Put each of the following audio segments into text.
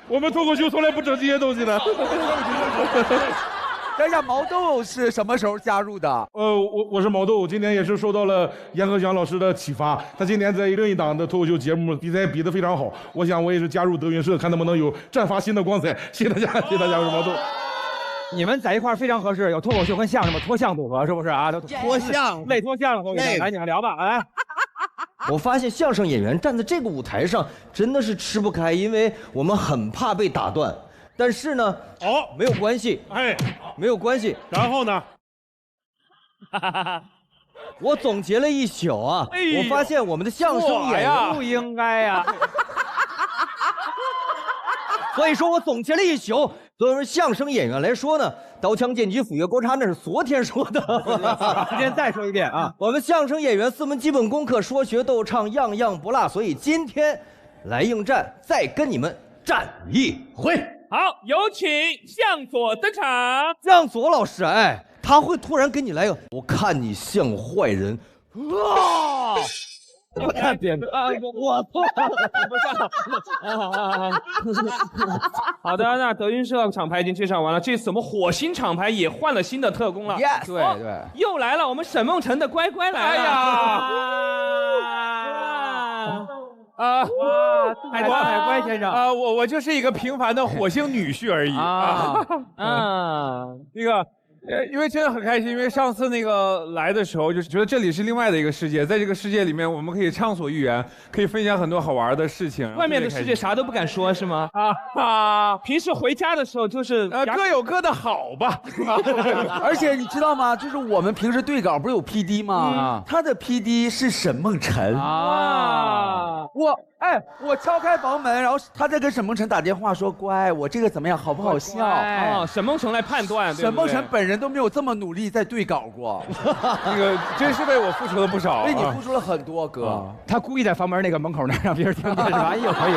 我们脱口秀从来不整这些东西的。等一下，毛豆是什么时候加入的？我是毛豆，今年也是受到了阎鹤祥老师的启发。他今年在另一档的脱口秀节目比赛比得非常好，我想我也是加入德云社，看能不能有绽发新的光彩。谢谢大家，谢谢大家，我是毛豆。你们在一块儿非常合适，有脱口秀跟相声嘛，脱相组合是不是啊？脱相，类脱相声，来你们聊吧，来。我发现相声演员站在这个舞台上真的是吃不开，因为我们很怕被打断。但是呢，没有关系，没有关系。然后呢？我总结了一宿啊，我发现我们的相声演员不应该呀。所以说我总结了一宿，作为相声演员来说呢，刀枪剑戟斧钺钩叉那是昨天说的，今天再说一遍啊。我们相声演员4门基本功课，说学逗唱样样不落，所以今天来应战，再跟你们战一回。好，有请向佐登场。向佐老师，哎，他会突然给你来个，我看你像坏人，啊！别我错了。好的，那德云社厂牌已经介绍完了，这次我们火星厂牌也换了新的特工了。Yes， 对对，又来了，我们沈梦辰的乖乖来了。哎呀！海乖先生啊，我就是一个平凡的火星女婿而已啊。那个。因为真的很开心，因为上次那个来的时候，就是觉得这里是另外的一个世界，在这个世界里面，我们可以畅所欲言，可以分享很多好玩的事情。外面的世界啥都不敢说，是吗？平时回家的时候就是各有各的好吧。而且你知道吗？就是我们平时对稿不是有 PD 吗？他的 PD 是沈梦辰啊。我敲开房门，然后他在跟沈梦辰打电话说：“乖，我这个怎么样，好不好笑？”沈梦辰来判断。沈梦辰本人都没有这么努力在对稿过。那个真是为我付出了不少。为你付出了很多，哥。他故意在房门那个门口那让别人听见是吧？又可以。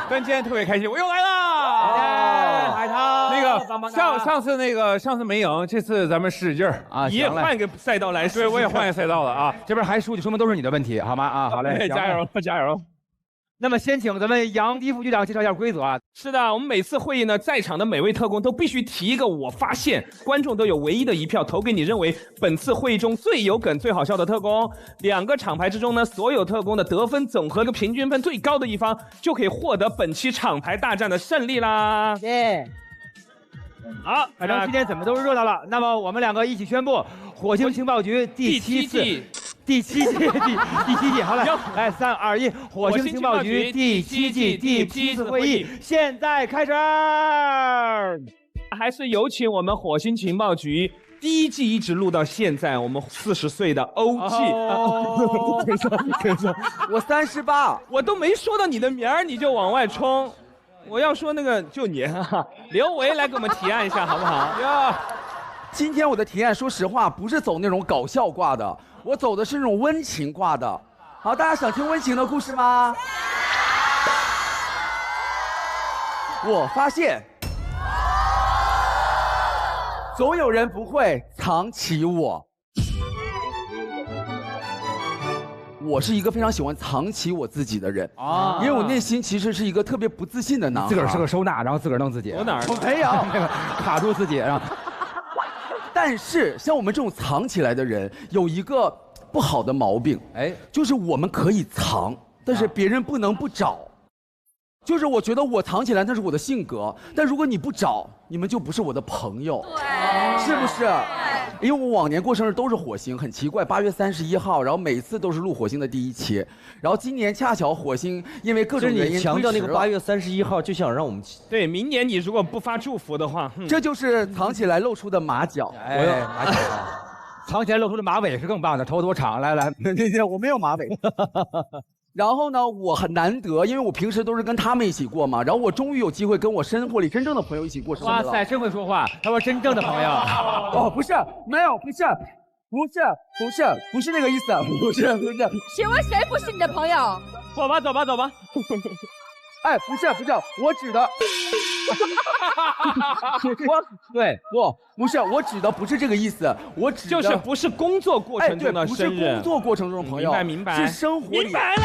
但今天特别开心，我又来了。海涛，那个上次没赢，这次咱们使劲儿啊！你也换个赛道来试。对，我也换个赛道了啊！这边还输，就说明都是你的问题，好吗？啊，好嘞，加油，加油！那么先请咱们杨迪副局长介绍一下规则啊。是的，我们每次会议呢，在场的每位特工都必须提一个我发现，观众都有唯一的一票投给你认为本次会议中最有梗、最好笑的特工。2个厂牌之中呢，所有特工的得分总和跟平均分最高的一方就可以获得本期厂牌大战的胜利啦。耶！好，反正今天怎么都是热闹了。那么我们2个一起宣布，火星情报局第7季。第七季，好嘞，来3、2、1，火星情报局第7季第7次会议现在开始。还是有请我们火星情报局第1季一直录到现在，我们40岁的欧记。我38，我都没说到你的名儿，你就往外冲。我要说那个就你，刘维来给我们提案一下，好不好？呀，今天我的提案，说实话不是走那种搞笑挂的。我走的是那种温情挂的，好，大家想听温情的故事吗？我发现，总有人不会藏起我。我是一个非常喜欢藏起我自己的人啊，因为我内心其实是一个特别不自信的男孩。自个儿是个收纳，然后自个儿弄自己。我哪儿？我没有，卡住自己，然后。但是像我们这种藏起来的人，有一个不好的毛病，就是我们可以藏，但是别人不能不找。就是我觉得我藏起来那是我的性格，但如果你不找，你们就不是我的朋友，是不是？因为我往年过生日都是火星，很奇怪，8月31号，然后每次都是录火星的第1期，然后今年恰巧火星因为各种原因强调那个8月31号，就想让我们对明年你如果不发祝福的话，这就是藏起来露出的马脚。马脚，藏起来露出的马尾是更棒的，头多长？来，我没有马尾。然后呢，我很难得，因为我平时都是跟他们一起过嘛，然后我终于有机会跟我生活里真正的朋友一起过生日了。哇塞，真会说话！他说真正的朋友。哦，不是，没有，不是那个意思，不是。请问谁不是你的朋友？走吧。哎，不是，我指的，不是，我指的不是这个意思，我指的就是不是工作过程中的生日，不是工作过程中的朋友，明白，是生活里。明白了。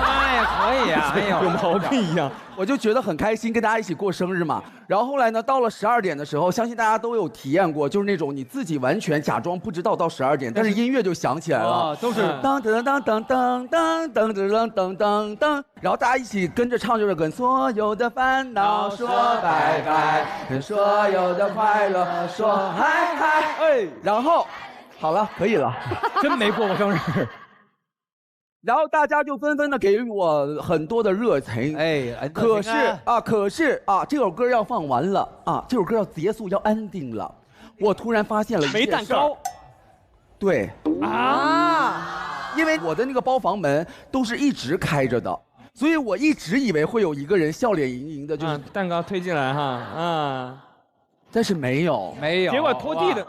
哎呀，可以呀，哎呦，有毛病一样。我就觉得很开心，跟大家一起过生日嘛。然后后来呢，到了12点的时候，相信大家都有体验过，就是那种你自己完全假装不知道到12点，但是音乐就响起来了，都是当当当当当当当当当当当，然后大家一起跟着唱，就是跟所有的烦恼说拜拜，跟所有的快乐说嗨嗨，哎，然后好了，可以了，真没过生日。然后大家就纷纷的给予我很多的热情，可是啊，这首歌要放完了啊，这首歌要结束要 ending 了，我突然发现了一件事，没蛋糕，对啊，因为我的那个包房门都是一直开着的，所以我一直以为会有一个人笑脸盈盈的，就是蛋糕推进来哈，但是没有，结果拖地的，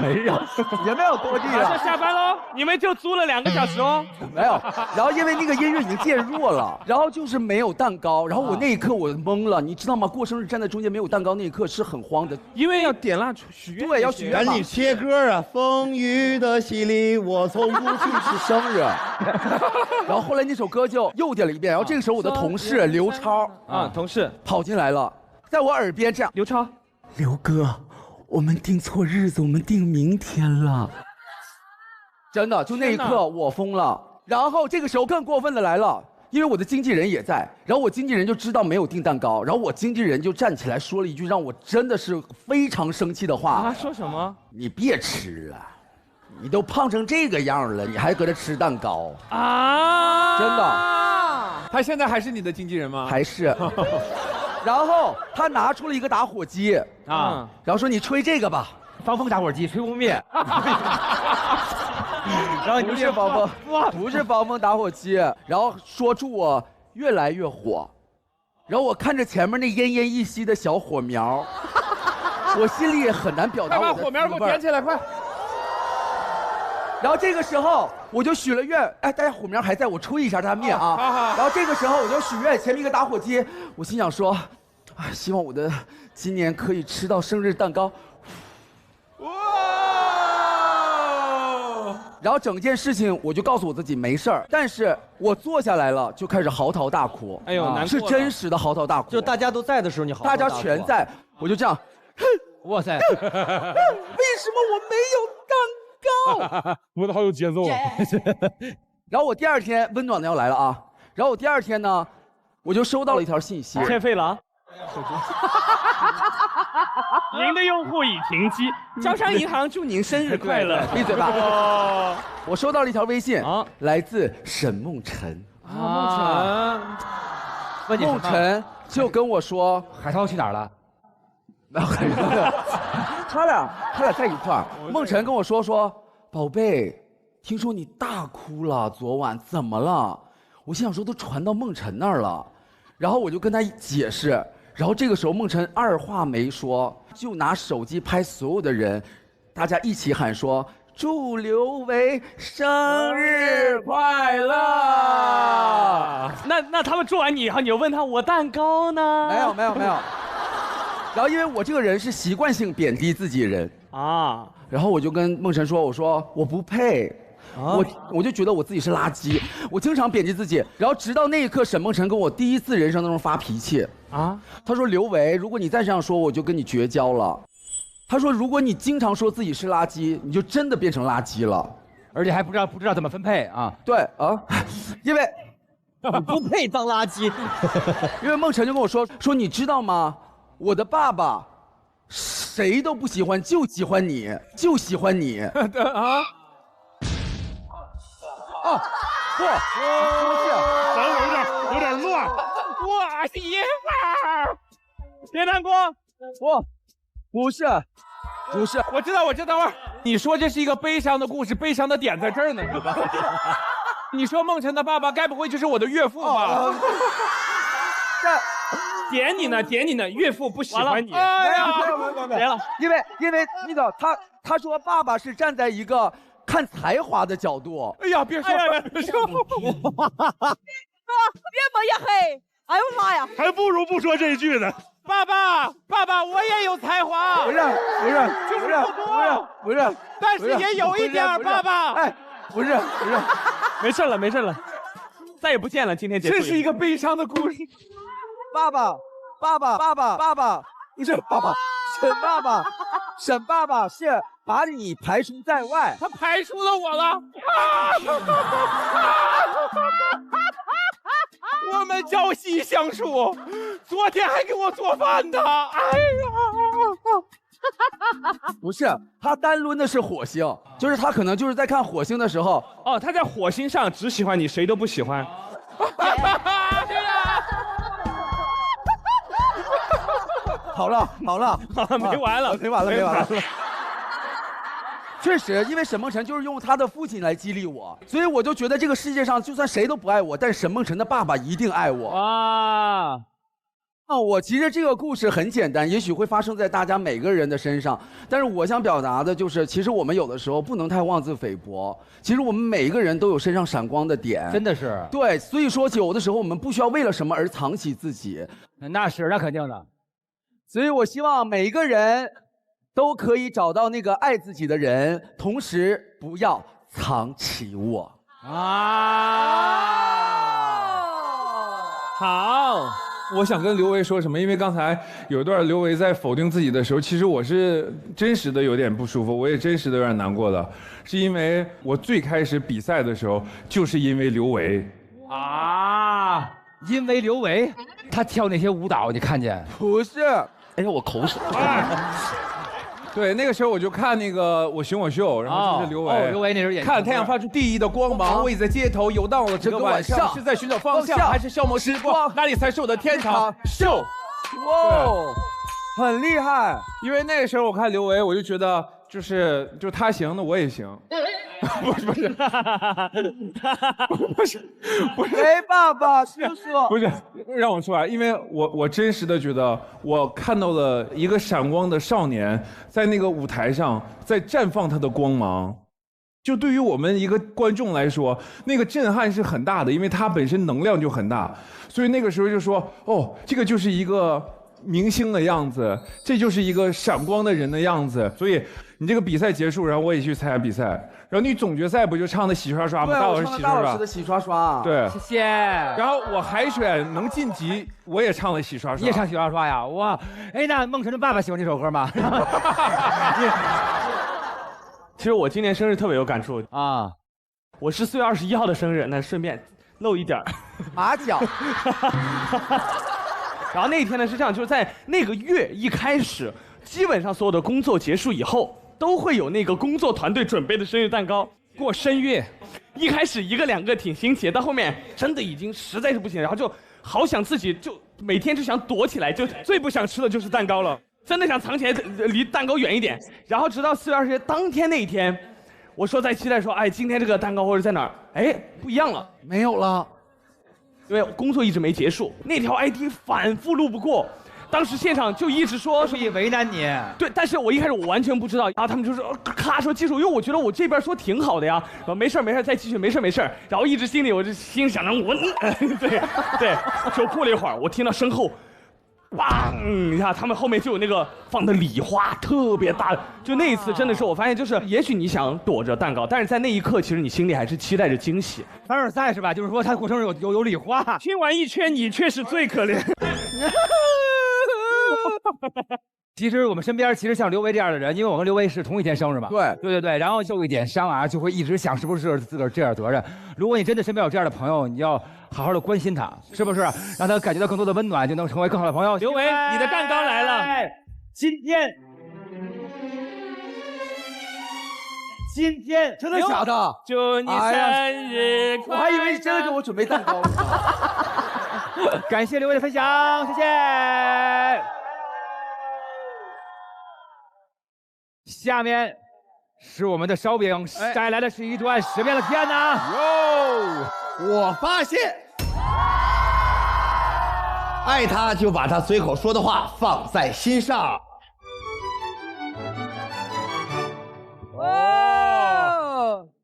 没有，也没有拖地马上了，下班喽，你们就租了2个小时哦。没有。然后因为那个音乐已经渐弱了，然后就是没有蛋糕，然后我那一刻我懵了，你知道吗？过生日站在中间没有蛋糕那一刻是很慌的，因为要点蜡烛许愿，对，要许愿嘛。切歌啊！风雨的洗礼，我从不去。是生日，然后后来那首歌就又点了一遍，然后这个时候我的同事刘超同事跑进来了，在我耳边这样，刘超，刘哥，我们定错日子，我们定明天了。真的，就那一刻我疯了。然后这个时候更过分的来了，因为我的经纪人也在，然后我经纪人就知道没有订蛋糕，然后我经纪人就站起来说了一句让我真的是非常生气的话啊，说什么？你别吃了，你都胖成这个样了，你还搁这吃蛋糕啊？真的。他现在还是你的经纪人吗？还是。然后他拿出了一个打火机啊，然后说你吹这个吧，防风打火机，吹不灭。然后不是防风，不是防风打火机，然后说祝我越来越火。然后我看着前面那奄奄一息的小火苗，我心里也很难表达我的快把火苗给我点起来，快！然后这个时候我就许了愿，哎，大家火苗还在，我吹一下它灭啊。然后这个时候我就许愿，前面一个打火机，我心想说，啊，希望我的今年可以吃到生日蛋糕。哇！然后整件事情我就告诉我自己没事儿，但是我坐下来了就开始嚎啕大哭。哎呦，难过，是真实的嚎啕大哭。就大家都在的时候，你嚎啕大哭。大家全在，我就这样，哇塞！为什么我没有蛋糕？我的好有节奏。然后我第二天温暖的要来了啊，然后我第二天呢，我就收到了一条信息，欠费了啊。您的用户已停机，招商银行祝您生日快乐。闭嘴吧！我收到了一条微信啊，来自沈梦辰啊，梦辰，梦辰就跟我说海涛去哪儿了？没有，他俩在一块儿。梦辰跟我说，宝贝，听说你大哭了，昨晚怎么了？我心想说都传到梦辰那儿了，然后我就跟他解释。然后这个时候，梦辰二话没说，就拿手机拍所有的人，大家一起喊说：“祝刘维生日快乐！”那他们祝完你以后，你就问他我蛋糕呢？没有。然后因为我这个人是习惯性贬低自己人啊，然后我就跟梦辰说：“我说我不配。”我就觉得我自己是垃圾，我经常贬低自己，然后直到那一刻，沈梦辰跟我第一次人生当中发脾气啊，他说刘维，如果你再这样说，我就跟你绝交了。他说如果你经常说自己是垃圾，你就真的变成垃圾了，而且还不知道怎么分配啊。对啊，因为你不配当垃圾。因为梦辰就跟我说你知道吗？我的爸爸谁都不喜欢，就喜欢你，就喜欢你啊。哦，不，有点乱。我媳妇儿，别难过，不是，我知道，等会儿你说这是一个悲伤的故事，悲伤的点在这儿呢，你知道吗？你说梦辰的爸爸该不会就是我的岳父吧？点你呢，岳父不喜欢你。哎呀，别了，因为那个他说爸爸是站在一个看才华的角度。哎呀，别说，越抹越黑。哎呦妈呀！还不如不说这句呢。爸爸，爸爸，我也有才华。不是，就是不多，但是也有一点，爸爸。哎，不是，没事了，没事了，再也不见了。今天结束。这是一个悲伤的故事。爸爸，不是爸爸，沈爸爸是把你排除在外，他排除了我了。我们朝夕相处，昨天还给我做饭呢。哎呀！不是，他单抡的是火星，就是他可能就是在看火星的时候，哦，他在火星上只喜欢你，谁都不喜欢。好了，没完了。确实，因为沈梦辰就是用他的父亲来激励我，所以我就觉得这个世界上就算谁都不爱我，但是沈梦辰的爸爸一定爱我。哇！我其实这个故事很简单，也许会发生在大家每个人的身上，但是我想表达的就是，其实我们有的时候不能太妄自菲薄，其实我们每一个人都有身上闪光的点，真的是。对，所以说有的时候我们不需要为了什么而藏起自己，那肯定的。所以我希望每一个人都可以找到那个爱自己的人，同时不要藏起我。好。我想跟刘维说什么？因为刚才有一段刘维在否定自己的时候，其实我是真实的有点不舒服，我也真实的有点难过的，是因为我最开始比赛的时候，就是因为刘维。因为刘维，他跳那些舞蹈，你看见？不是，哎呀，我口水。对，那个时候我就看那个《我行我秀》，然后就是刘维。刘维那时候演。看太阳发出第一的光芒，我已在街头游荡了整个晚上，是在寻找方向，还是消磨时光？哪里才是我的天堂？秀！哇，很厉害。因为那个时候我看刘维，我就觉得就是他行，那我也行。不是，哎，爸爸，叔叔，不是，让我说啊，因为我真实的觉得，我看到了一个闪光的少年在那个舞台上在绽放他的光芒，就对于我们一个观众来说，那个震撼是很大的，因为他本身能量就很大，所以那个时候就说，哦，这个就是一个明星的样子，这就是一个闪光的人的样子，所以你这个比赛结束，然后我也去参加比赛，然后你总决赛不就唱的洗刷刷吗？对，大我唱大老师的洗刷刷。对，谢谢。然后我海选能晋级，我也唱了洗刷刷。你也唱洗刷刷呀？哇！哎，那梦辰的爸爸喜欢这首歌吗？其实我今年生日特别有感触啊，我是4月21号的生日，那顺便露一点马脚。然后那一天呢是这样，就是在那个月一开始，基本上所有的工作结束以后，都会有那个工作团队准备的生日蛋糕过生月。一开始1个2个挺新奇，到后面真的已经实在是不行，然后就好想自己就每天就想躲起来，就最不想吃的就是蛋糕了，真的想藏起来离蛋糕远一点。然后直到4月20日当天那一天，我说在期待说，哎，今天这个蛋糕或者在哪儿？哎，不一样了，没有了。因为工作一直没结束，那条 ID 反复录不过，当时现场就一直说故意为难你。对，但是我一开始我完全不知道，然后他们就说咔说技术，因为我觉得我这边说挺好的呀，没事再继续，没事，然后一直心里我就心想着我，对，就过了一会儿，我听到身后，砰一下，他们后面就有那个放的礼花特别大，就那一次真的是我发现，就是也许你想躲着蛋糕，但是在那一刻，其实你心里还是期待着惊喜。凡尔赛是吧？就是说他过生日有礼花。听完一圈，你却是最可怜。其实我们身边其实像刘维这样的人，因为我跟刘维是同一天生日嘛。对，然后受一点伤啊，就会一直想是不是自个儿这点责任。如果你真的身边有这样的朋友，你要好好的关心他，是不是？让他感觉到更多的温暖，就能成为更好的朋友。刘维，你的蛋糕来了。今天真的假的？祝你生日快乐！我还以为你真的给我准备蛋糕了。感谢刘维的分享，谢谢。下面是我们的烧饼带来的是一段什么样的天哪？我发现，爱他就把他随口说的话放在心上。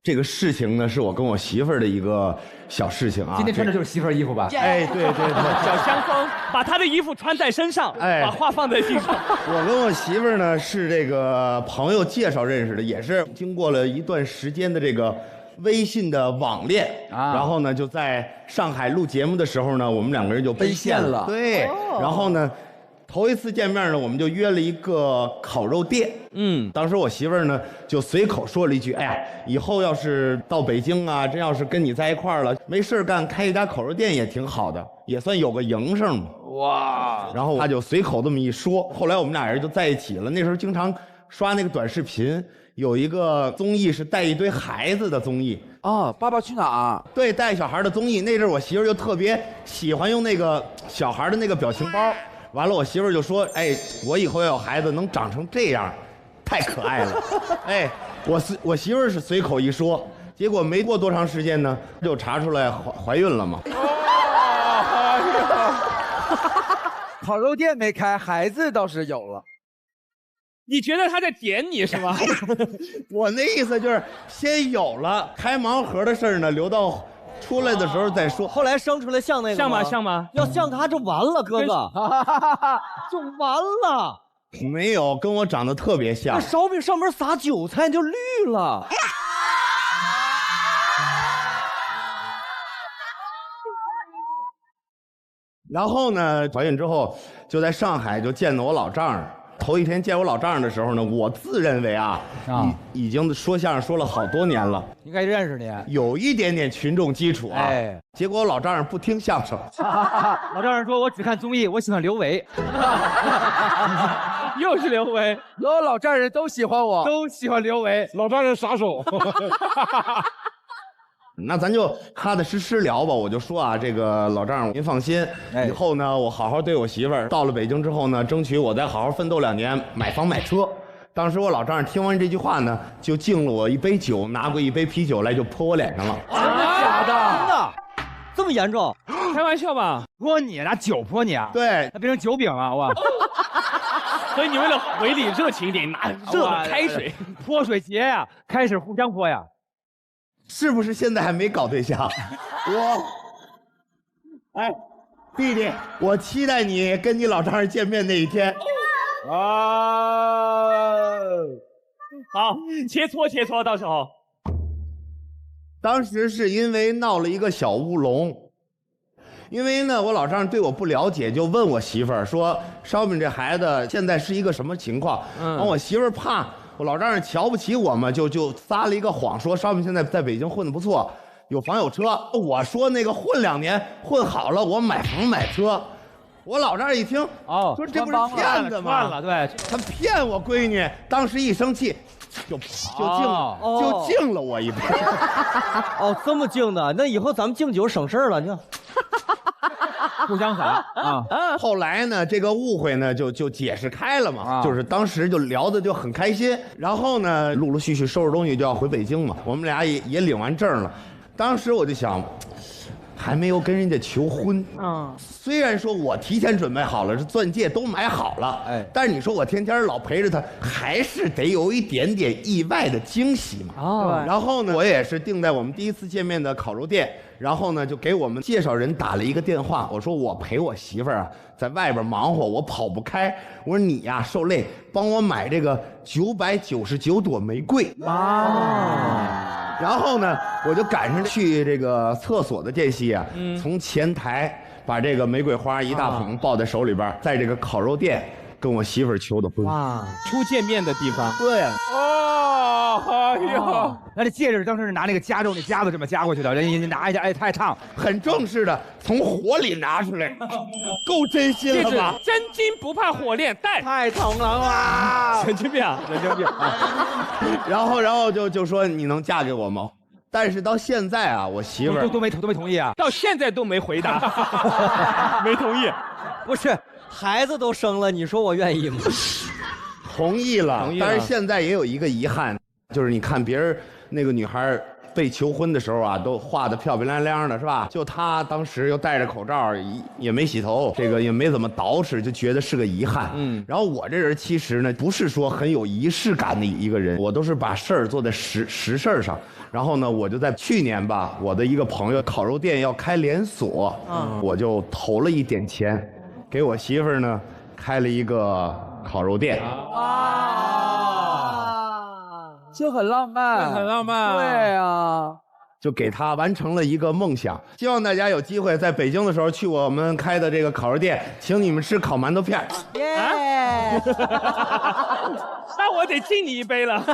这个事情呢，是我跟我媳妇儿的一个小事情啊。今天穿的就是媳妇儿衣服吧？哎，对对对，小香风，把她的衣服穿在身上，把话放在心上。我跟我媳妇儿呢是这个朋友介绍认识的，也是经过了一段时间的这个微信的网恋然后呢就在上海录节目的时候呢，我们两个人就奔现了。对，然后呢。头一次见面呢，我们就约了一个烤肉店。当时我媳妇儿呢就随口说了一句：“哎呀，以后要是到北京啊，真要是跟你在一块儿了，没事干，开一家烤肉店也挺好的，也算有个营生嘛。”哇！然后他就随口这么一说，后来我们俩人就在一起了。那时候经常刷那个短视频，有一个综艺是带一堆孩子的综艺啊，《爸爸去哪儿》。对，带小孩的综艺。那阵儿我媳妇儿就特别喜欢用那个小孩的那个表情包。完了，我媳妇儿就说：“哎，我以后要有孩子，能长成这样，太可爱了。”哎，我媳妇儿是随口一说，结果没过多长时间呢，就查出来怀孕了嘛。烤肉店没开，孩子倒是有了。你觉得他在点你是吗？我那意思就是先有了，开盲盒的事儿呢，留到。出来的时候再说，后来生出来像那个像吗？像吗？要像他就完了，哥哥，就完了。没有，跟我长得特别像。那烧饼上面撒韭菜就绿了。然后呢，怀孕之后就在上海就见到我老丈人。头一天见我老丈人的时候呢，我自认为已经说相声说了好多年了，应该认识你，有一点点群众基础啊。哎，结果我老丈人不听相声，老丈人说我只看综艺，我喜欢刘维，又是刘维，所有老丈人都喜欢我，都喜欢刘维，老丈人杀手。那咱就踏踏实实聊吧。我就说啊，这个老丈人您放心，以后呢我好好对我媳妇儿。到了北京之后呢，争取我再好好奋斗2年，买房买车。当时我老丈人听完这句话呢，就敬了我一杯酒，拿过一杯啤酒来就泼我脸上了。真的假的？真的？这么严重？开玩笑吧？泼你，拿酒泼你啊？对，那变成酒饼了，哇！所以你为了回礼热情一点，拿热的开水泼水节呀，开始互相泼呀。是不是现在还没搞对象？哎，弟弟，我期待你跟你老丈人见面那一天。好，切磋，到时候。当时是因为闹了一个小乌龙，因为呢，我老丈人对我不了解，就问我媳妇儿说：“烧饼这孩子现在是一个什么情况？”然后我媳妇儿怕。我老丈人瞧不起我们，就撒了一个谎，说烧饼现在在北京混得不错，有房有车。我说那个混2年混好了，我买房买车。我老丈人一听，说这不是骗子吗？了，对，他骗我闺女。当时一生气，就敬了我一杯。哦，这么敬的，那以后咱们敬酒省事儿了，你看。互相撒啊！后来呢，这个误会呢就解释开了嘛，就是当时就聊的就很开心。然后呢，陆陆续续收拾东西就要回北京嘛，我们俩也领完证了。当时我就想，还没有跟人家求婚。虽然说我提前准备好了，这钻戒都买好了，但是你说我天天老陪着他，还是得有一点点意外的惊喜嘛。然后呢，我也是定在我们第一次见面的烤肉店。然后呢，就给我们介绍人打了一个电话，我说我陪我媳妇儿在外边忙活，我跑不开。我说你呀受累，帮我买这个999朵玫瑰。然后呢，我就赶上去这个厕所的间隙啊，从前台把这个玫瑰花一大捧抱在手里边，在这个烤肉店跟我媳妇儿求的婚。初见面的地方。对。哎呦，那这戒指当时是拿那个夹肉那夹子这么夹过去的，人家拿一下，哎，太烫，很正式的，从火里拿出来，够真心了吧？真金不怕火炼，戴太疼了哇！神经病啊，神经病！然后就说你能嫁给我吗？但是到现在啊，我媳妇儿都没同意啊，到现在都没回答，没同意。不是，孩子都生了，你说我愿意吗？同意了，但是现在也有一个遗憾。就是你看别人那个女孩被求婚的时候啊，都画得漂漂亮亮的，是吧？就他当时又戴着口罩，也没洗头，这个也没怎么捯饬，就觉得是个遗憾。然后我这人其实呢，不是说很有仪式感的一个人，我都是把事儿做在实事上。然后呢，我就在去年吧，我的一个朋友烤肉店要开连锁，我就投了一点钱，给我媳妇儿呢开了一个烤肉店。这很浪漫，很浪漫。对啊，就给他完成了一个梦想。希望大家有机会在北京的时候去我们开的这个烤肉店，请你们吃烤馒头片儿。耶！那我得敬你一杯了。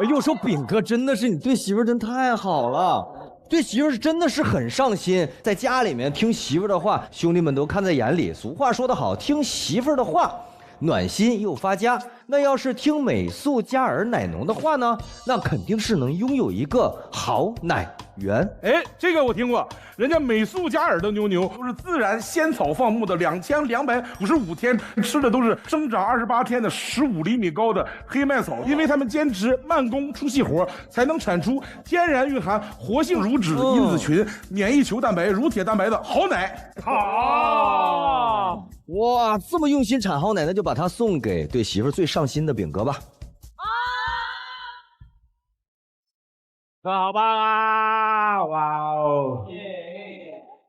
又说饼哥真的是你对媳妇儿真太好了，对媳妇儿真的是很上心，在家里面听媳妇儿的话，兄弟们都看在眼里。俗话说得好，听媳妇儿的话，暖心又发家。那要是听美素佳儿奶农的话呢，那肯定是能拥有一个好奶源。哎，这个我听过，人家美素佳尔的牛都是自然鲜草放牧的，2255天吃的都是生长28天的15厘米高的黑麦草，因为他们坚持慢工出细活，才能产出天然蕴含活性乳脂因子群、免疫球蛋白、乳铁蛋白的好奶。好，哇，这么用心产好奶，那就把它送给对媳妇儿最上心的饼哥吧。好棒啊！哇哦！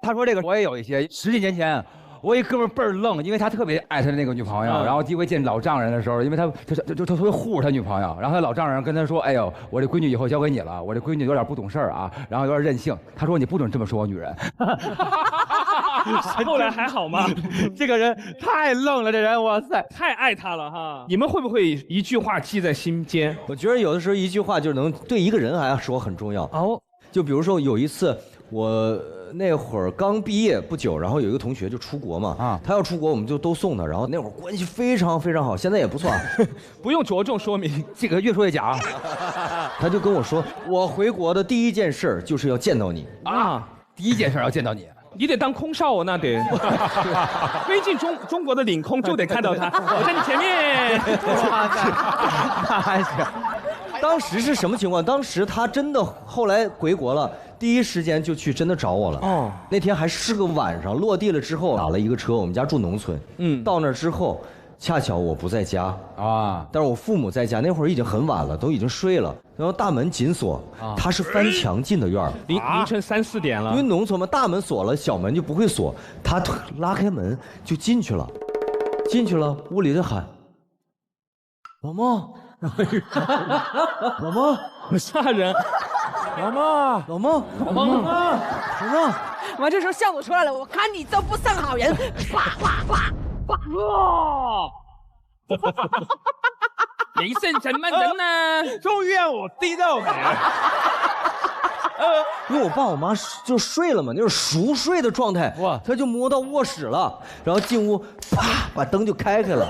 他说这个我也有一些，10几年前。我一哥们倍儿愣，因为他特别爱他的那个女朋友，然后第一回见老丈人的时候，因为他特别护着他女朋友，然后他老丈人跟他说：“哎呦，我这闺女以后交给你了，我这闺女有点不懂事儿啊，然后有点任性。”他说：“你不准这么说我女人。”后来还好吗？这个人太愣了，这人哇塞，太爱他了哈！你们会不会一句话记在心间？我觉得有的时候一句话就能对一个人来说很重要哦。就比如说有一次我。那会儿刚毕业不久，然后有一个同学就出国嘛，他要出国，我们就都送他。然后那会儿关系非常非常好，现在也不错啊，不用着重说明，这个越说越假啊。他就跟我说，我回国的第一件事就是要见到你啊，第一件事要见到你，你得当空少哦，那得飞进中国的领空就得看到他，我在你前面。当时是什么情况？当时他真的后来回国了。第一时间就去真的找我了。哦，那天还是个晚上，落地了之后打了一个车，我们家住农村。到那之后，恰巧我不在家啊，但是我父母在家。那会儿已经很晚了，都已经睡了。然后大门紧锁，他是翻墙进的院儿。凌晨3、4点了。因为农村嘛，大门锁了，小门就不会锁。他拉开门就进去了，屋里在喊：“老孟，老孟，吓人。”老孟，完这时候向佐出来了，我看你这不像好人，你是什么人呢？终于让我逮到你了。因为我爸我妈就睡了嘛，那种熟睡的状态，哇，他就摸到卧室了，然后进屋，啪，把灯就开了。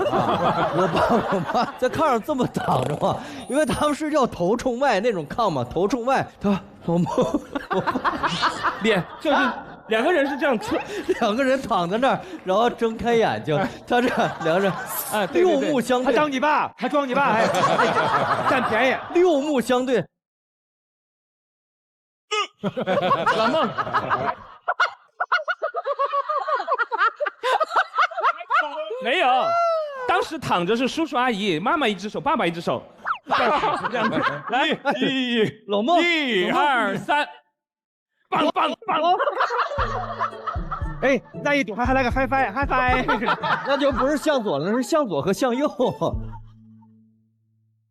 我爸我妈在炕上这么躺着嘛，因为他们睡觉头冲外那种炕嘛，头冲外，他说老孟，脸就是2个人是这样，2个人躺在那儿，然后睁开眼睛，他这2个人，六目相对，还当你爸，还装你爸，还占便宜，六目相对。老孟，没有，当时躺着是叔叔阿姨，妈妈一只手，爸爸一只手，这样子，来，老孟，1、2、3，棒！哎，那一赌还来个嗨翻，那就不是向左了，那是向左和向右。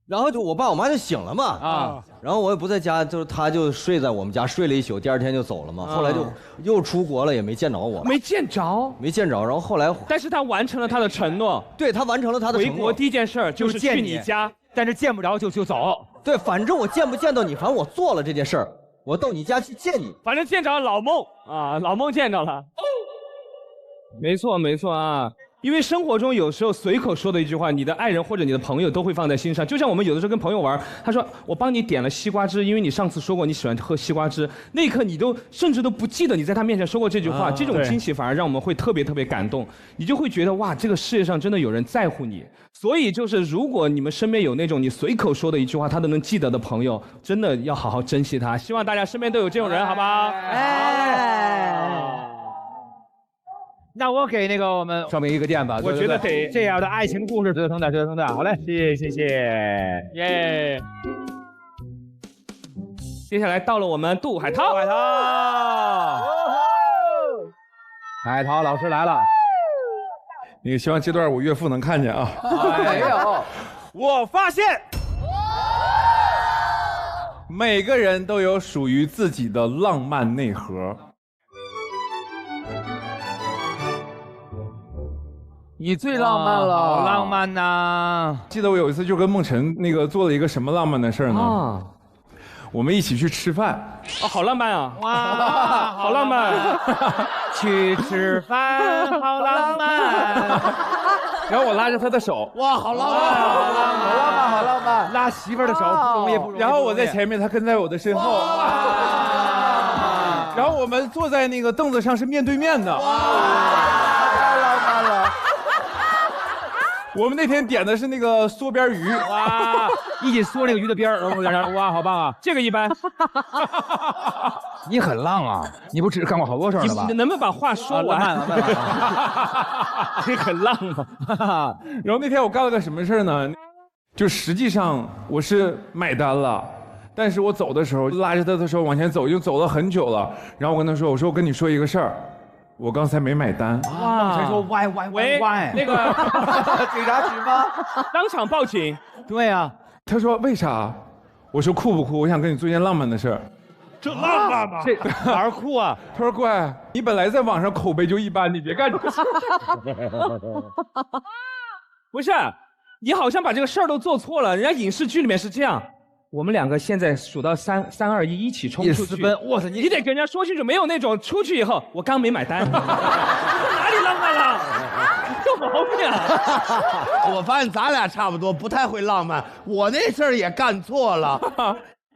然后就我爸我妈就醒了嘛，然后我也不在家，就是他就睡在我们家睡了一宿，第2天就走了嘛。后来就又出国了，也没见着我，没见着。然后后来，但是他完成了他的承诺，对他完成了他的承诺。回国第一件事就是去你家，但是见不着就走。对，反正我见不见到你，反正我做了这件事儿，我到你家去见你。反正见着老孟啊，老孟见着了。没错啊。因为生活中有时候随口说的一句话，你的爱人或者你的朋友都会放在心上。就像我们有的时候跟朋友玩，他说我帮你点了西瓜汁，因为你上次说过你喜欢喝西瓜汁，那一刻你都甚至都不记得你在他面前说过这句话，这种惊喜反而让我们会特别特别感动，你就会觉得哇，这个世界上真的有人在乎你。所以就是如果你们身边有那种你随口说的一句话他都能记得的朋友，真的要好好珍惜他。希望大家身边都有这种人，好不好？那我给那个我们照明一个电吧，我觉得得这样的爱情故事折腾的，好嘞，谢谢，耶。接下来到了我们杜海涛，海涛老师来了。那个希望这段我岳父能看见啊。没有，我发现每个人都有属于自己的浪漫内核。你最浪漫了，好浪漫呐！记得我有一次就跟梦辰那个做了一个什么浪漫的事儿呢？我们一起去吃饭。哦，好浪漫啊！哇，好浪漫！去吃饭，好浪漫。然后我拉着他的手，哇，好浪漫，好浪漫，拉媳妇儿的手不容易，不容易。然后我在前面，他跟在我的身后。然后我们坐在那个凳子上是面对面的。太浪漫了。我们那天点的是那个缩边鱼，哇，一起缩那个鱼的边儿，哇，好棒啊！这个一般。你很浪啊，你不只干过好多事儿了吧？你能不能把话说完？你很浪啊！然后那天我干了个什么事儿呢？就实际上我是买单了，但是我走的时候拉着他的手往前走，已经走了很久了。然后我跟他说：“我说我跟你说一个事儿。”我刚才没买单。哇！谁说歪？那个警察局吗？当场报警。对呀。他说为啥？我说酷不酷？我想跟你做件浪漫的事儿。这浪漫吗？这哪儿酷啊？他说乖，你本来在网上口碑就一般，你别干这事。不是，你好像把这个事儿都做错了。人家影视剧里面是这样。我们两个现在数到3、2、2，一起冲出去。哇塞，你得跟人家说清楚，没有那种出去以后我刚没买单，哪里浪漫了？有毛病啊！我发现咱俩差不多，不太会浪漫。我那事儿也干错了。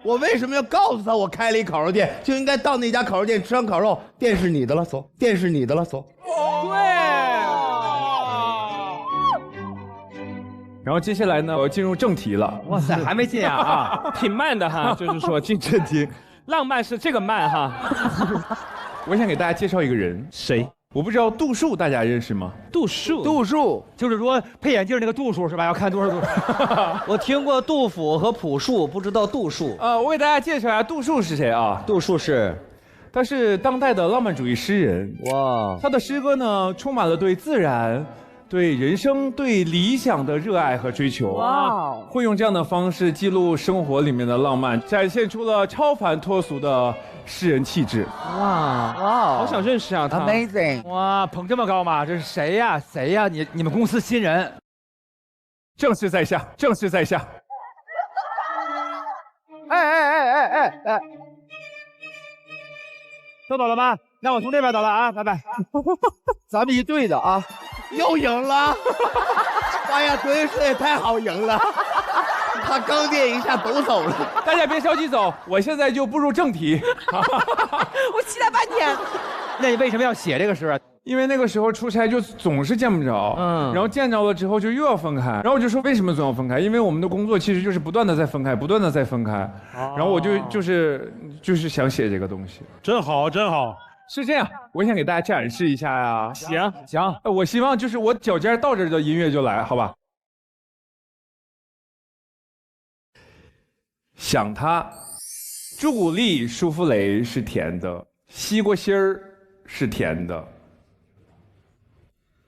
我为什么要告诉他我开了一烤肉店？就应该到那家烤肉店吃完烤肉，店是你的了，走；店是你的了，走。对。然后接下来呢，我要进入正题了。哇塞，还没进啊，挺慢的哈，就是说进正题，浪漫是这个慢哈。我想给大家介绍一个人，谁？我不知道杜数大家认识吗？杜数就是说配眼镜那个度数是吧？要看多少度？我听过杜甫和朴树，不知道杜数。我给大家介绍一下杜数是谁啊？杜数是，他是当代的浪漫主义诗人。哇，他的诗歌呢，充满了对自然、对人生、对理想的热爱和追求。哇，会用这样的方式记录生活里面的浪漫，展现出了超凡脱俗的诗人气质。哇，好想认识啊他。Amazing！ 哇，捧这么高吗？这是谁呀？谁呀？你们公司新人？正式在下，正式在下。哎，都走了吗？那我从这边走了啊，拜拜。咱们一队的啊，又赢了！哎呀，德云社也太好赢了，他刚垫一下都走了。大家别着急走，我现在就步入正题。我期待半天。那你为什么要写这个诗啊？因为那个时候出差就总是见不着，然后见着了之后就又要分开，然后我就说为什么总要分开？因为我们的工作其实就是不断的在分开，不断的在分开，然后我就是想写这个东西。真好，真好。是这样，我想给大家展示一下呀。行，我希望就是我脚尖到这儿的音乐就来，好吧？想他，朱古力舒芙蕾是甜的，西瓜芯儿是甜的，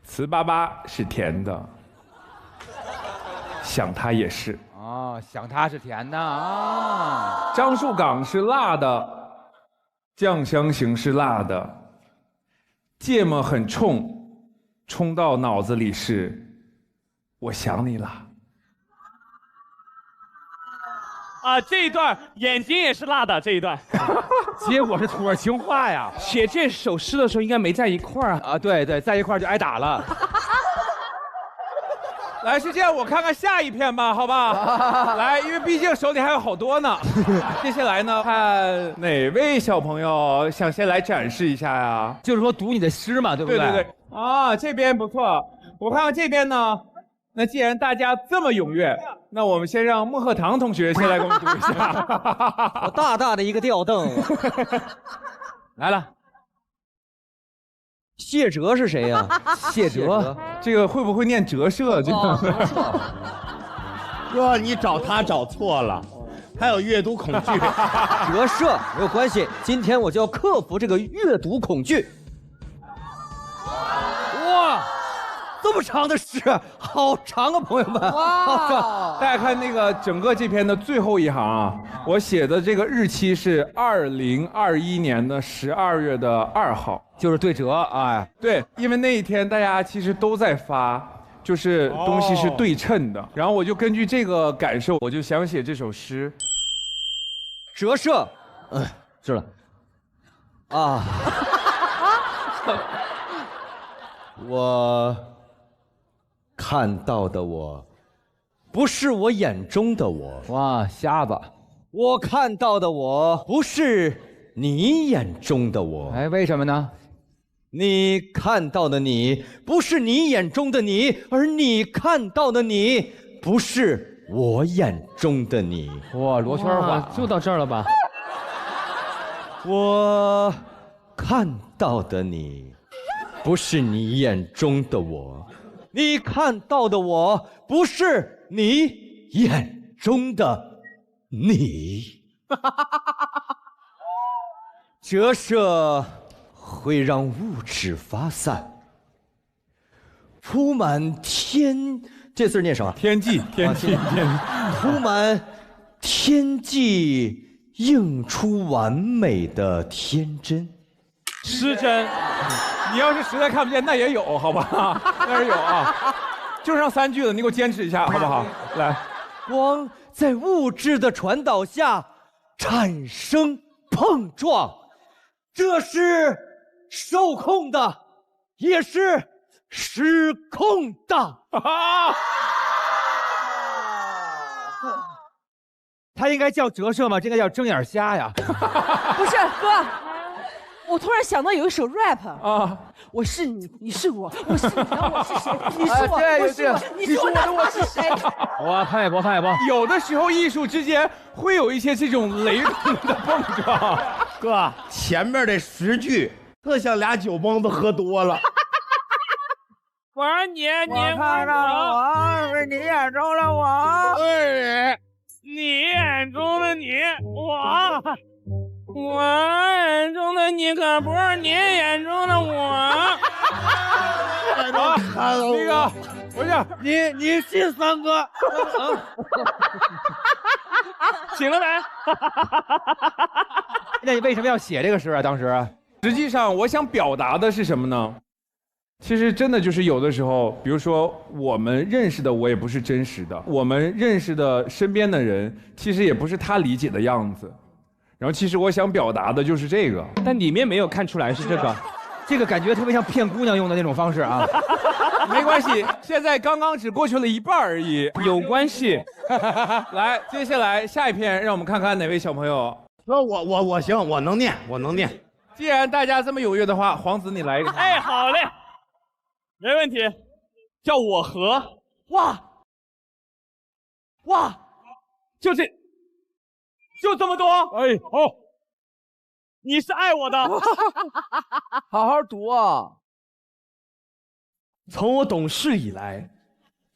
糍粑粑是甜的，想他也是。哦，想他是甜的啊。樟树港是辣的。酱香型是辣的，芥末很冲，冲到脑子里是，我想你了。啊，这一段眼睛也是辣的，这一段，结果是土味情话呀。写这首诗的时候应该没在一块儿啊。对，在一块儿就挨打了。来，是这样，我看看下一篇吧，好吧？来，因为毕竟手里还有好多呢。接下来呢，看哪位小朋友想先来展示一下呀？就是说读你的诗嘛，对不对？对。啊，这边不错。我看看这边呢。那既然大家这么踊跃，那我们先让孟鹤堂同学先来给我们读一下。我大大的一个吊凳。来了。谢哲是谁呀？谢哲，这个会不会念折射？这个哥，你找他找错了，还有阅读恐惧。折射没有关系，今天我就要克服这个阅读恐惧。哇，这么长的诗，好长啊，朋友们！哇，大家看那个整个这篇的最后一行啊，我写的这个日期是2021年的12月2号。就是对折，哎，对，因为那一天大家其实都在发，就是东西是对称的，然后我就根据这个感受，我就想写这首诗。折射，是了，啊，我看到的我，不是我眼中的我。哇，瞎子，我看到的我，不是你眼中的我。哎，为什么呢？你看到的你，不是你眼中的你，而你看到的你，不是我眼中的你。哇，罗圈话就到这儿了吧？我看到的你，不是你眼中的我；你看到的我，不是你眼中的你。折射会让物质发散，铺满天，这字念啥？天际，天际，铺满天际，映出完美的天真。失真，你要是实在看不见，那也有，好吧？那也有啊，就剩3句了，你给我坚持一下，好不好？来，光在物质的传导下产生碰撞，这是受控的，也是失控的。他应该叫折射吗？这应该叫睁眼瞎呀。不是哥，我突然想到有一首 rap 啊，我是你，你是我，我是你，我是谁？你是我，对我是我，你是我，那他是谁？哇，潘玮柏，潘玮柏，有的时候艺术之间会有一些这种雷同的碰撞。哥，前面这10句特像俩酒蒙子喝多了。我说你看到了我，是你眼中的我，对，你眼中的你，我眼中的你可不是你眼中的我。那个，不是你信三哥？醒了没？那你为什么要写这个诗啊？当时，实际上我想表达的是什么呢？其实真的就是有的时候，比如说我们认识的我也不是真实的，我们认识的身边的人其实也不是他理解的样子。然后其实我想表达的就是这个，但里面没有看出来是这个。这个感觉特别像骗姑娘用的那种方式啊。没关系，现在刚刚只过去了一半而已，有关系。来，接下来下一篇，让我们看看哪位小朋友。说我行，我能念，我能念。既然大家这么踊跃的话，皇子你来一个。哎，好嘞，没问题。叫我和哇，就这么多。哎，好，你是爱我的。好好读啊。从我懂事以来，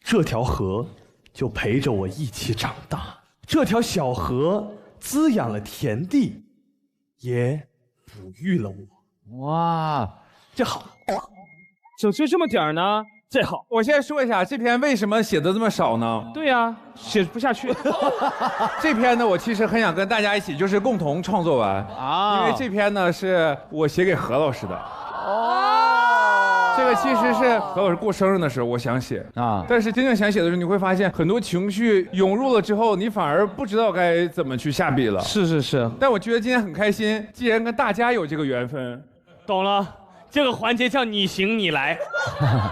这条河就陪着我一起长大。这条小河滋养了田地，也哺育了我。哇，这好，就这么点儿呢？这好。我先说一下这篇为什么写的这么少呢？对呀，写不下去。这篇呢，我其实很想跟大家一起就是共同创作完啊，因为这篇呢是我写给何老师的。这个其实是何老师过生日的时候我想写啊，但是真正想写的时候，你会发现很多情绪涌入了之后，你反而不知道该怎么去下笔了。是。但我觉得今天很开心，既然跟大家有这个缘分，懂了。这个环节叫你行你来。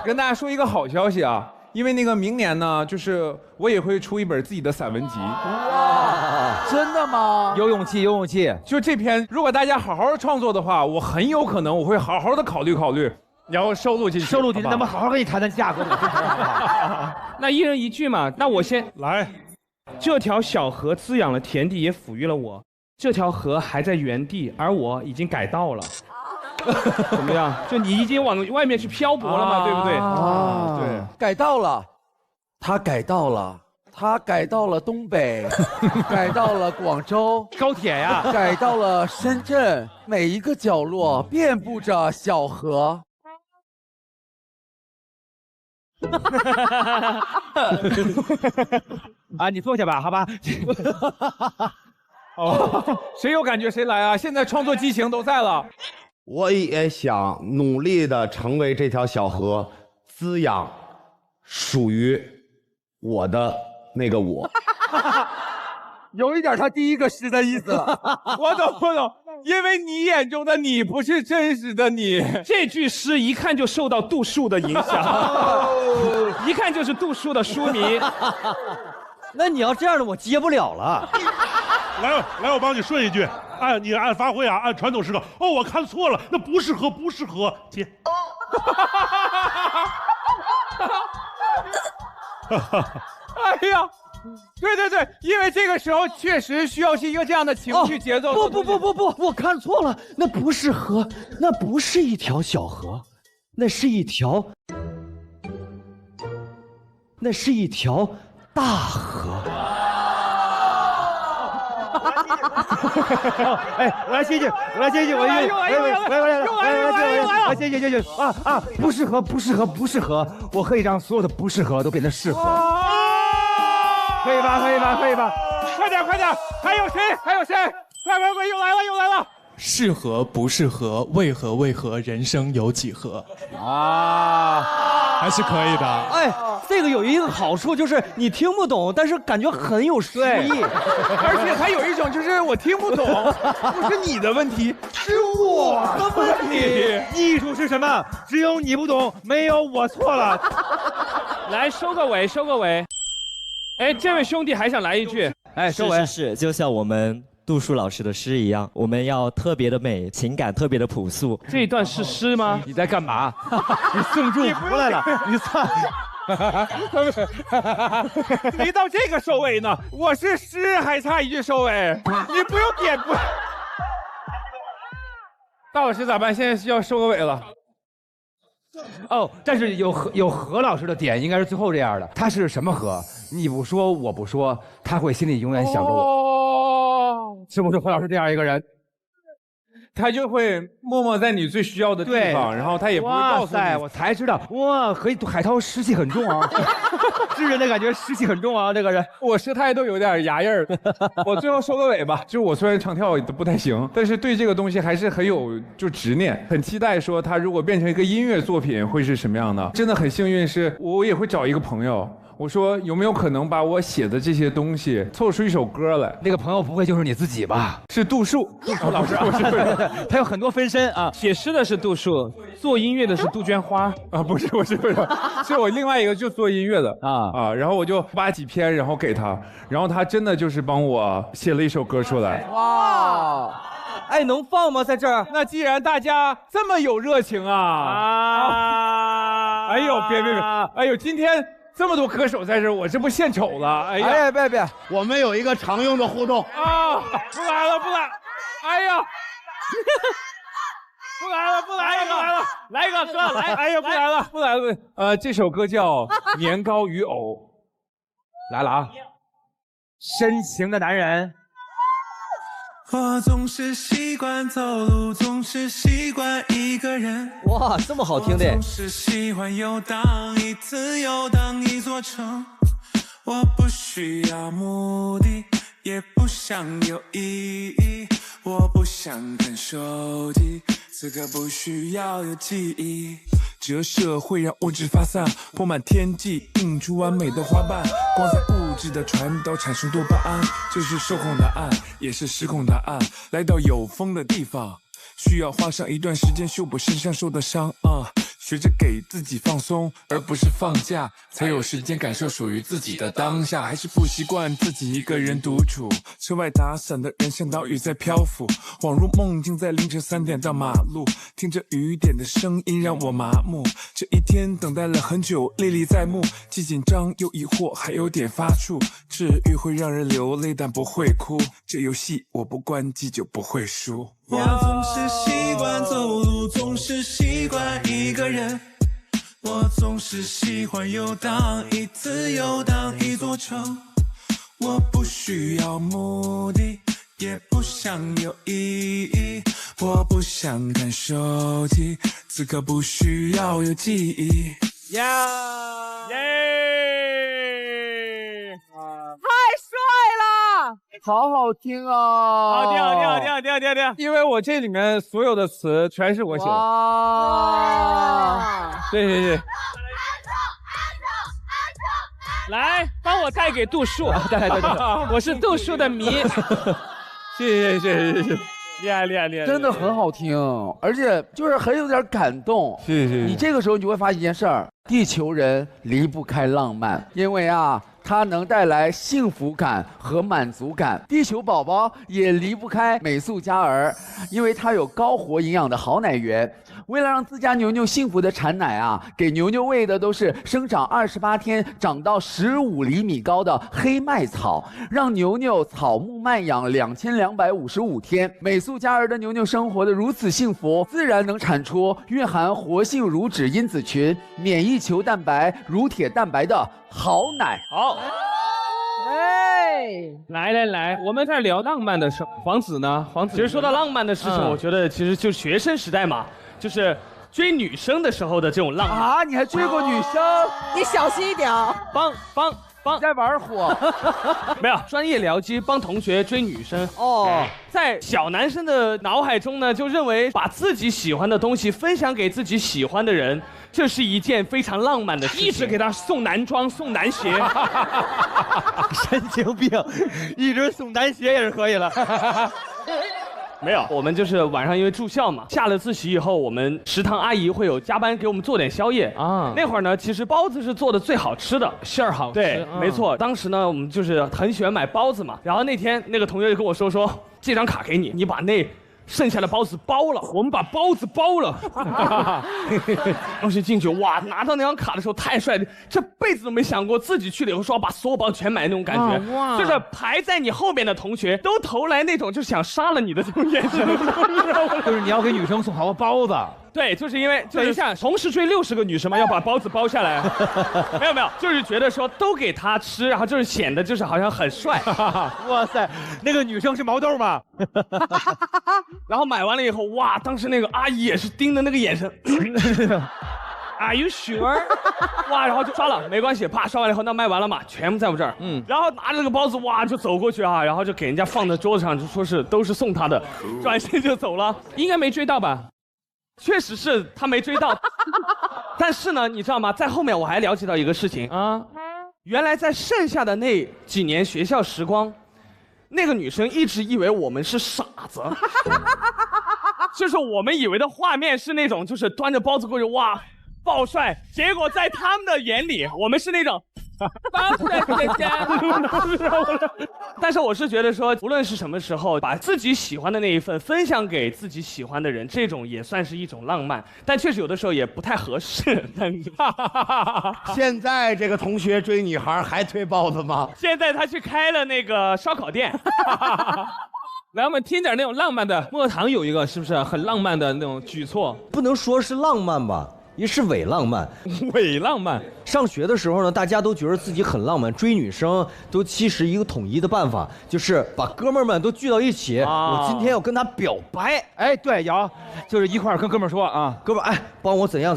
跟大家说一个好消息啊，因为那个明年呢，就是我也会出一本自己的散文集。哇，真的吗？有勇气，有勇气。就这篇，如果大家好好创作的话，我很有可能我会好好的考虑考虑，然后收录进去。收录进去，那么好好跟你谈谈价格。那一人一句嘛，那我先来。这条小河滋养了田地，也抚育了我。这条河还在原地，而我已经改道了。怎么样？就你已经往外面去漂泊了嘛，对不对？啊，对，改道了，他改道了，他改到了东北，改到了广州高铁呀，改到了深圳，每一个角落遍布着小河。啊，你坐下吧，好吧。哦，谁有感觉谁来啊！现在创作激情都在了。我也想努力的成为这条小河，滋养属于我的那个我。有一点他第一个诗的意思了。我懂，因为你眼中的你不是真实的你。这句诗一看就受到杜甫的影响，一看就是杜甫的书迷。那你要这样的，我接不了了。来，我帮你顺一句，你按发挥啊，按传统诗歌。哦，我看错了，那不适合，接。哎呀，对，因为这个时候确实需要是一个这样的情绪节奏。不，我看错了，那不是河，那不是一条小河，那是一条大河。哎，我来接一句，我接啊！不适合，我可以让所有的不适合都变得适合，可以吧？快点，还有谁？快，又来了！适合不适合，为何，人生有几何？还是可以的。哎，这个有一个好处就是你听不懂，但是感觉很有诗意，而且还有一种就是我听不懂，不是你的问题，是我的问题。艺术是什么？只有你不懂，没有我错了。来，收个尾。哎，这位兄弟还想来一句？哎，收尾。是，就像我们杜甫老师的诗一样，我们要特别的美，情感特别的朴素。这一段是诗吗？你在干嘛？你送祝福来了？你算。没到这个收尾呢，我是诗还差一句收尾，你不用点播。大老师咋办？现在需要收个尾了。哦，但是有何老师的点应该是最后这样的，他是什么何？你不说我不说，他会心里永远想着我。是不是何老师这样一个人？他就会默默在你最需要的地方，然后他也不会告诉你。我才知道，哇，海涛湿气很重啊，诗人的感觉湿气很重啊，这个人。我诗态都有点牙印儿。我最后收个尾吧，就是我虽然唱跳都不太行，但是对这个东西还是很有执念，很期待说他如果变成一个音乐作品会是什么样的。真的很幸运，是我也会找一个朋友。我说有没有可能把我写的这些东西凑出一首歌来？那个朋友不会就是你自己吧？是杜甫老师，他有很多分身啊。写诗的是杜甫，做音乐的是杜鹃花啊，不是，是我另外一个就做音乐的啊。然后我就扒几篇，然后给他，然后他真的就是帮我写了一首歌出来。哇！哎，能放吗？在这儿？那既然大家这么有热情哎呦，别，哎呦，今天。这么多歌手在这儿，我这不献丑了？哎呀，别，我们有一个常用的互动啊！不来了！哎呀，不来了！来一个哥，来！哎呀，不来了！这首歌叫《年糕与藕》，来了啊！深情的男人。我总是习惯走路，总是习惯一个人。哇，这么好听的！总是喜欢游荡，一次游荡一座城。我不需要目的，也不想有意义。我不想看手机，此刻不需要有记忆。折射会让物质发散，铺满天际，映出完美的花瓣。光在物质的传导产生多巴胺，这是受控答案，也是失控答案。来到有风的地方，需要花上一段时间修补身上受的伤学着给自己放松，而不是放假，才有时间感受属于自己的当下。还是不习惯自己一个人独处，车外打伞的人像岛屿在漂浮，恍如梦境在凌晨3点到马路，听着雨点的声音让我麻木。这一天等待了很久，历历在目，既紧张又疑惑，还有点发怵。治愈会让人流泪，但不会哭。这游戏我不关机就不会输。我总是习惯走路，总是习惯一个人，我总是喜欢游荡，一次游荡一座城。我不需要目的，也不想有意义，我不想看手机，此刻不需要有记忆。耶！太帅了，好好听啊！好听。因为我这里面所有的词全是我写的。哇！对。来，帮我带给杜树。对，我是杜树的迷。谢谢，厉害，真的很好听，而且就是很有点感动。谢谢。你这个时候你就会发现一件事儿：地球人离不开浪漫，因为它能带来幸福感和满足感。地球宝宝也离不开美素佳儿，因为它有高活营养的好奶源。为了让自家牛牛幸福的产奶给牛牛喂的都是生长28天长到15厘米高的黑麦草，让牛牛草木慢养2255天。美素佳儿的牛牛生活的如此幸福，自然能产出蕴含活性乳脂因子群、免疫球蛋白、乳铁蛋白的好奶。好，来，我们在聊浪漫的事。皇子呢？其实说到浪漫的事情，我觉得其实就学生时代嘛，就是追女生的时候的这种浪漫。你还追过女生？你小心一点。帮在玩火。没有专业僚机帮同学追女生。在小男生的脑海中呢，就认为把自己喜欢的东西分享给自己喜欢的人，这是一件非常浪漫的事情。一直给他送男装、送男鞋。神经病，一直送男鞋也是可以了。没有，我们就是晚上因为住校嘛，下了自习以后，我们食堂阿姨会有加班给我们做点宵夜啊。那会儿呢，其实包子是做的最好吃的，馅儿好吃。对，没错。当时呢，我们就是很喜欢买包子嘛。然后那天那个同学就跟我说，这张卡给你，你把那剩下的包子包了，我们把包子包了。当时进去哇，拿到那张卡的时候太帅了，这辈子都没想过自己去了以后说要把所有包子全买那种感觉。就是排在你后面的同学都投来那种就想杀了你的这种眼神。就是你要给女生送好包子。对，就是因为等一下同时追60个女生嘛，要把包子包下来。没有，就是觉得说都给她吃，然后就是显得就是好像很帅。哇塞，那个女生是毛豆吗？然后买完了以后，哇，当时那个阿姨也是盯的那个眼神。Are you sure？ 哇，然后就刷了，没关系，啪刷完了以后，那卖完了嘛，全部在我这儿。然后拿着这个包子，哇，就走过去然后就给人家放在桌子上，就说是都是送他的，转身就走了。应该没追到吧？确实是他没追到，但是呢，你知道吗？在后面我还了解到一个事情原来在剩下的那几年学校时光，那个女生一直以为我们是傻子，就是我们以为的画面是那种，就是端着包子过去，哇，爆帅。结果在他们的眼里，我们是那种。包子在家。但是我是觉得说，无论是什么时候，把自己喜欢的那一份分享给自己喜欢的人，这种也算是一种浪漫。但确实有的时候也不太合适。现在这个同学追女孩还推包子吗？现在他去开了那个烧烤店。来，我们听点那种浪漫的。莫唐有一个是不是很浪漫的那种举措？不能说是浪漫吧。也是伪浪漫，伪浪漫。上学的时候呢，大家都觉得自己很浪漫，追女生都其实一个统一的办法，就是把哥们儿们都聚到一起，我今天要跟他表白。哎，对，瑶，就是一块儿跟哥们儿说哥们儿，帮我怎样，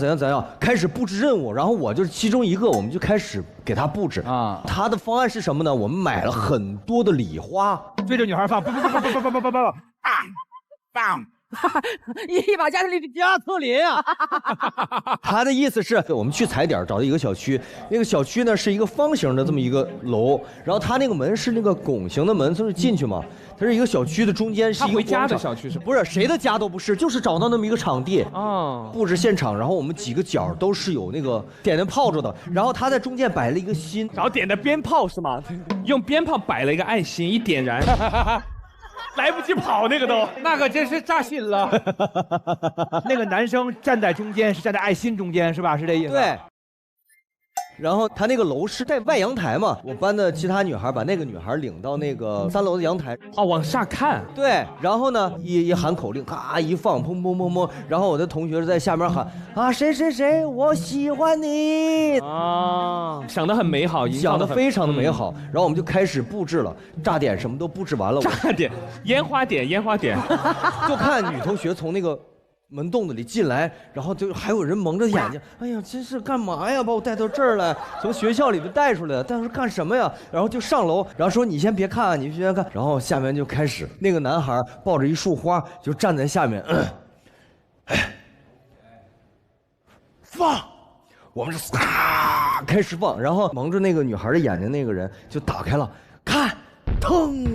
开始布置任务，然后我就是其中一个，我们就开始给他布置他的方案是什么呢？我们买了很多的礼花，追着女孩放，一把加特林，加特林啊！他的意思是我们去踩点找到一个小区，那个小区呢是一个方形的这么一个楼，然后他那个门是那个拱形的门，就是进去嘛。它是一个小区的中间是一个回家的小区是不是谁的家都不是，就是找到那么一个场地啊，布置现场，然后我们几个角都是有那个点的炮竹的，然后他在中间摆了一个心，然后点的鞭炮是吗？用鞭炮摆了一个爱心，一点燃。来不及跑，那个都，那个真是扎心了。那个男生站在中间，是站在爱心中间，是吧？是这意思。对。然后他那个楼是带外阳台嘛，我班的其他女孩把那个女孩领到那个3楼的阳台，往下看。对，然后呢一喊口令，咔一放，砰砰砰砰，然后我的同学在下面喊啊谁谁谁，我喜欢你啊，想得很美好，想得非常的美好。然后我们就开始布置了，炸点什么都布置完了，炸点，烟花点，烟花点，就看女同学从那个门洞子里进来，然后就还有人蒙着眼睛，哎呀，真是干嘛呀？把我带到这儿来，从学校里头带出来，但是干什么呀？然后就上楼，然后说你先别看，你先看，然后下面就开始，那个男孩抱着一束花，就站在下面，放，我们是开始放，然后蒙着那个女孩的眼睛那个人就打开了，看，腾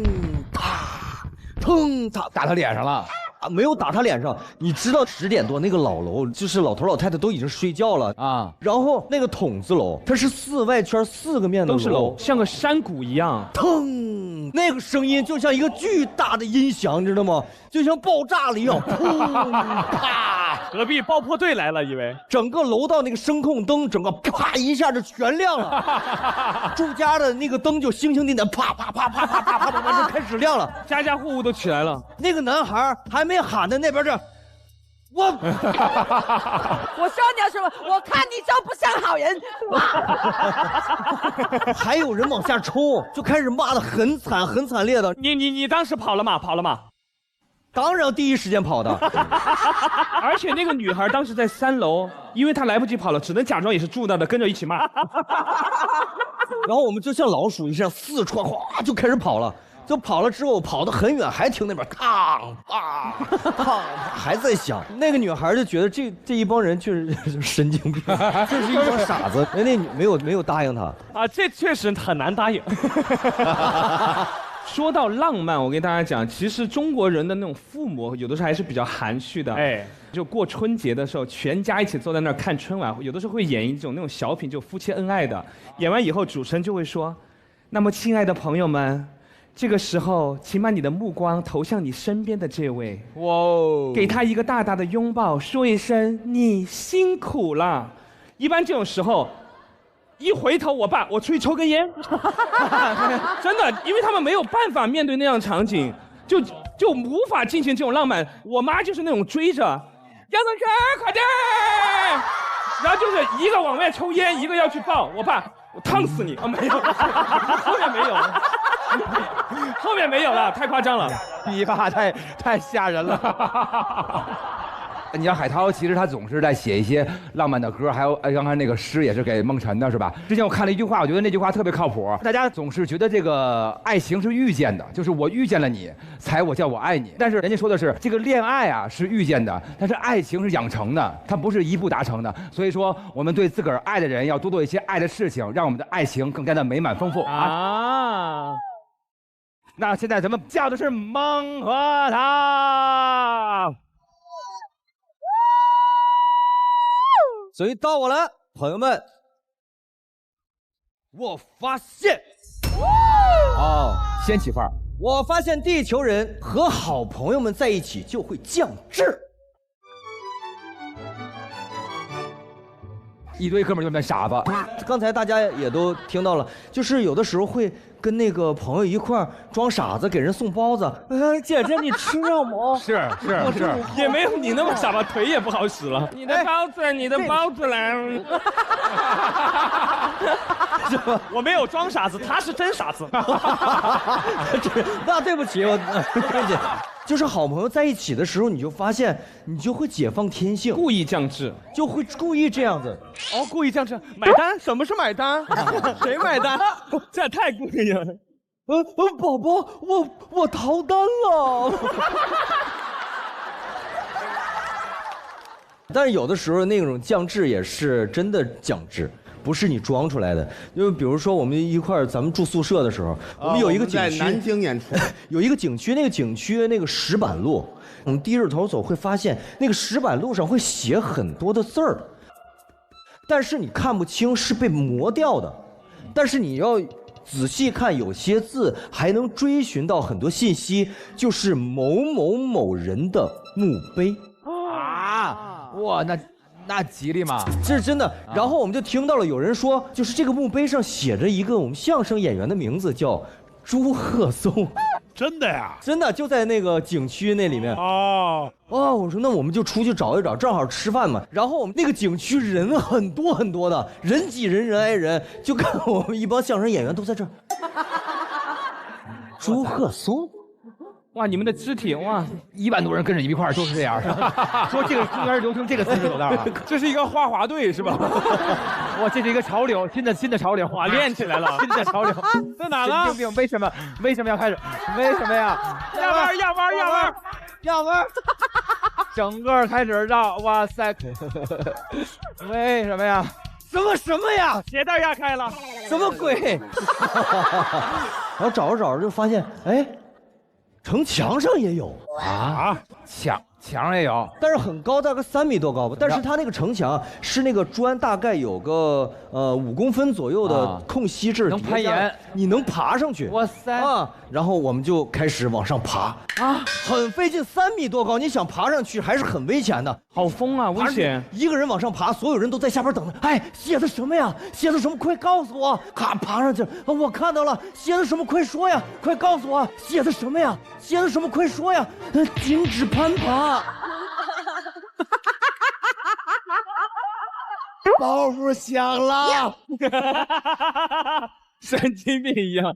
啪，腾啪，打他脸上了。啊，没有打他脸上。你知道10点多那个老楼，就是老头老太太都已经睡觉了啊。然后那个筒子楼，它是4外圈4个面的都是楼，像个山谷一样。腾，那个声音就像一个巨大的音响，你知道吗？就像爆炸了一样，砰啪，隔壁爆破队来了，以为整个楼道那个声控灯，整个啪一下就全亮了。住家的那个灯就星星点点，啪啪啪啪啪啪啪啪就开始亮了，家家户户都起来了。那个男孩还没喊的那边这，我说你要什么？我看你就不像好人。还有人往下冲，就开始骂得很惨很惨烈的。你当时跑了吗？跑了吗？当然第一时间跑的。而且那个女孩当时在3楼，因为她来不及跑了，只能假装也是住那的，跟着一起骂。然后我们就像老鼠一样四川哗就开始跑了。就跑了之后，跑得很远，还听那边嘡啊嘡，还在响。那个女孩就觉得这一帮人确实神经病，就是一帮傻子。人家没有答应他啊，这确实很难答应。说到浪漫，我跟大家讲，其实中国人的那种父母有的时候还是比较含蓄的。哎，就过春节的时候，全家一起坐在那儿看春晚，有的时候会演一种那种小品，就夫妻恩爱的。演完以后，主持人就会说：“那么，亲爱的朋友们。”这个时候，请把你的目光投向你身边的这位，哇哦，给他一个大大的拥抱，说一声“你辛苦了”。一般这种时候，一回头，我爸，我出去抽根烟。真的，因为他们没有办法面对那样的场景，就无法进行这种浪漫。我妈就是那种追着，杨同学快点，然后就是一个往外抽烟，一个要去抱。我爸，我烫死你！啊，没有，后面没有。后面没有了，太夸张了，你爸太吓人了。你像海涛，其实他总是在写一些浪漫的歌，还有刚才那个诗也是给孟晨的，是吧？之前我看了一句话，我觉得那句话特别靠谱。大家总是觉得这个爱情是遇见的，就是我遇见了你，才我叫我爱你。但是人家说的是这个恋爱啊是遇见的，但是爱情是养成的，它不是一步达成的。所以说，我们对自个儿爱的人要多做一些爱的事情，让我们的爱情更加的美满丰富啊。那现在咱们叫的是孟和涛。所以到我了，朋友们，我发现，哦，掀起范儿。我发现地球人和好朋友们在一起就会降智。一堆哥们儿就变傻子。刚才大家也都听到了，就是有的时候会跟那个朋友一块儿装傻子，给人送包子。姐姐，你吃了吗？是，也没有你那么傻吧，腿也不好使了。你的包子，你的包子来。我没有装傻子，他是真傻子。那对不起，对不起。就是好朋友在一起的时候，你就发现，你就会解放天性，故意降智，就会故意这样子。哦，故意降智，买单？什么是买单？谁买单？这也太故意了。宝宝，我逃单了。但是有的时候那种降智也是真的降智，不是你装出来的。因为比如说我们一块儿咱们住宿舍的时候，我们有一个景区，在南京演出，有一个景区，那个景区那个石板路，我们低着头走会发现那个石板路上会写很多的字儿，但是你看不清，是被磨掉的。但是你要仔细看，有些字还能追寻到很多信息，就是某某某人的墓碑啊！哇，那吉利嘛，这是真的。然后我们就听到了有人说，就是这个墓碑上写着一个我们相声演员的名字，叫朱鹤松。真的呀？真的就在那个景区那里面。哦，我说那我们就出去找一找，正好吃饭嘛。然后我们那个景区人很多很多的，人挤人，人挨人，就看我们一帮相声演员都在这儿。朱鹤松。哇，你们的肢体哇，1万多人跟着一块儿都是这样，说这个公园流程这个姿势走道啊，这是一个花滑队是吧？哇，这是一个潮流，新的潮流，哇，练起来了，新的潮流，在哪呢？神经病，为什么要开始？为什么呀？要玩，整个开始绕，哇塞，为什么呀？什么呀？鞋带压开了，什么鬼？然后找着就发现，哎。城墙上也有啊，墙上也有，但是很高，大概3米多高吧。但是它那个城墙是那个砖，大概有个5公分左右的空隙，这能攀岩，你能爬上去。哇塞啊！然后我们就开始往上爬啊，很费劲，3米多高，你想爬上去还是很危险的，好疯啊，危险！一个人往上爬，所有人都在下边等着。哎，写的什么呀？写的什么？快告诉我！咔，爬上去，我看到了，写的什么？快说呀！快告诉我，写的什么呀？写的什么？快说呀！禁止攀爬。包袱响了，神经病一样。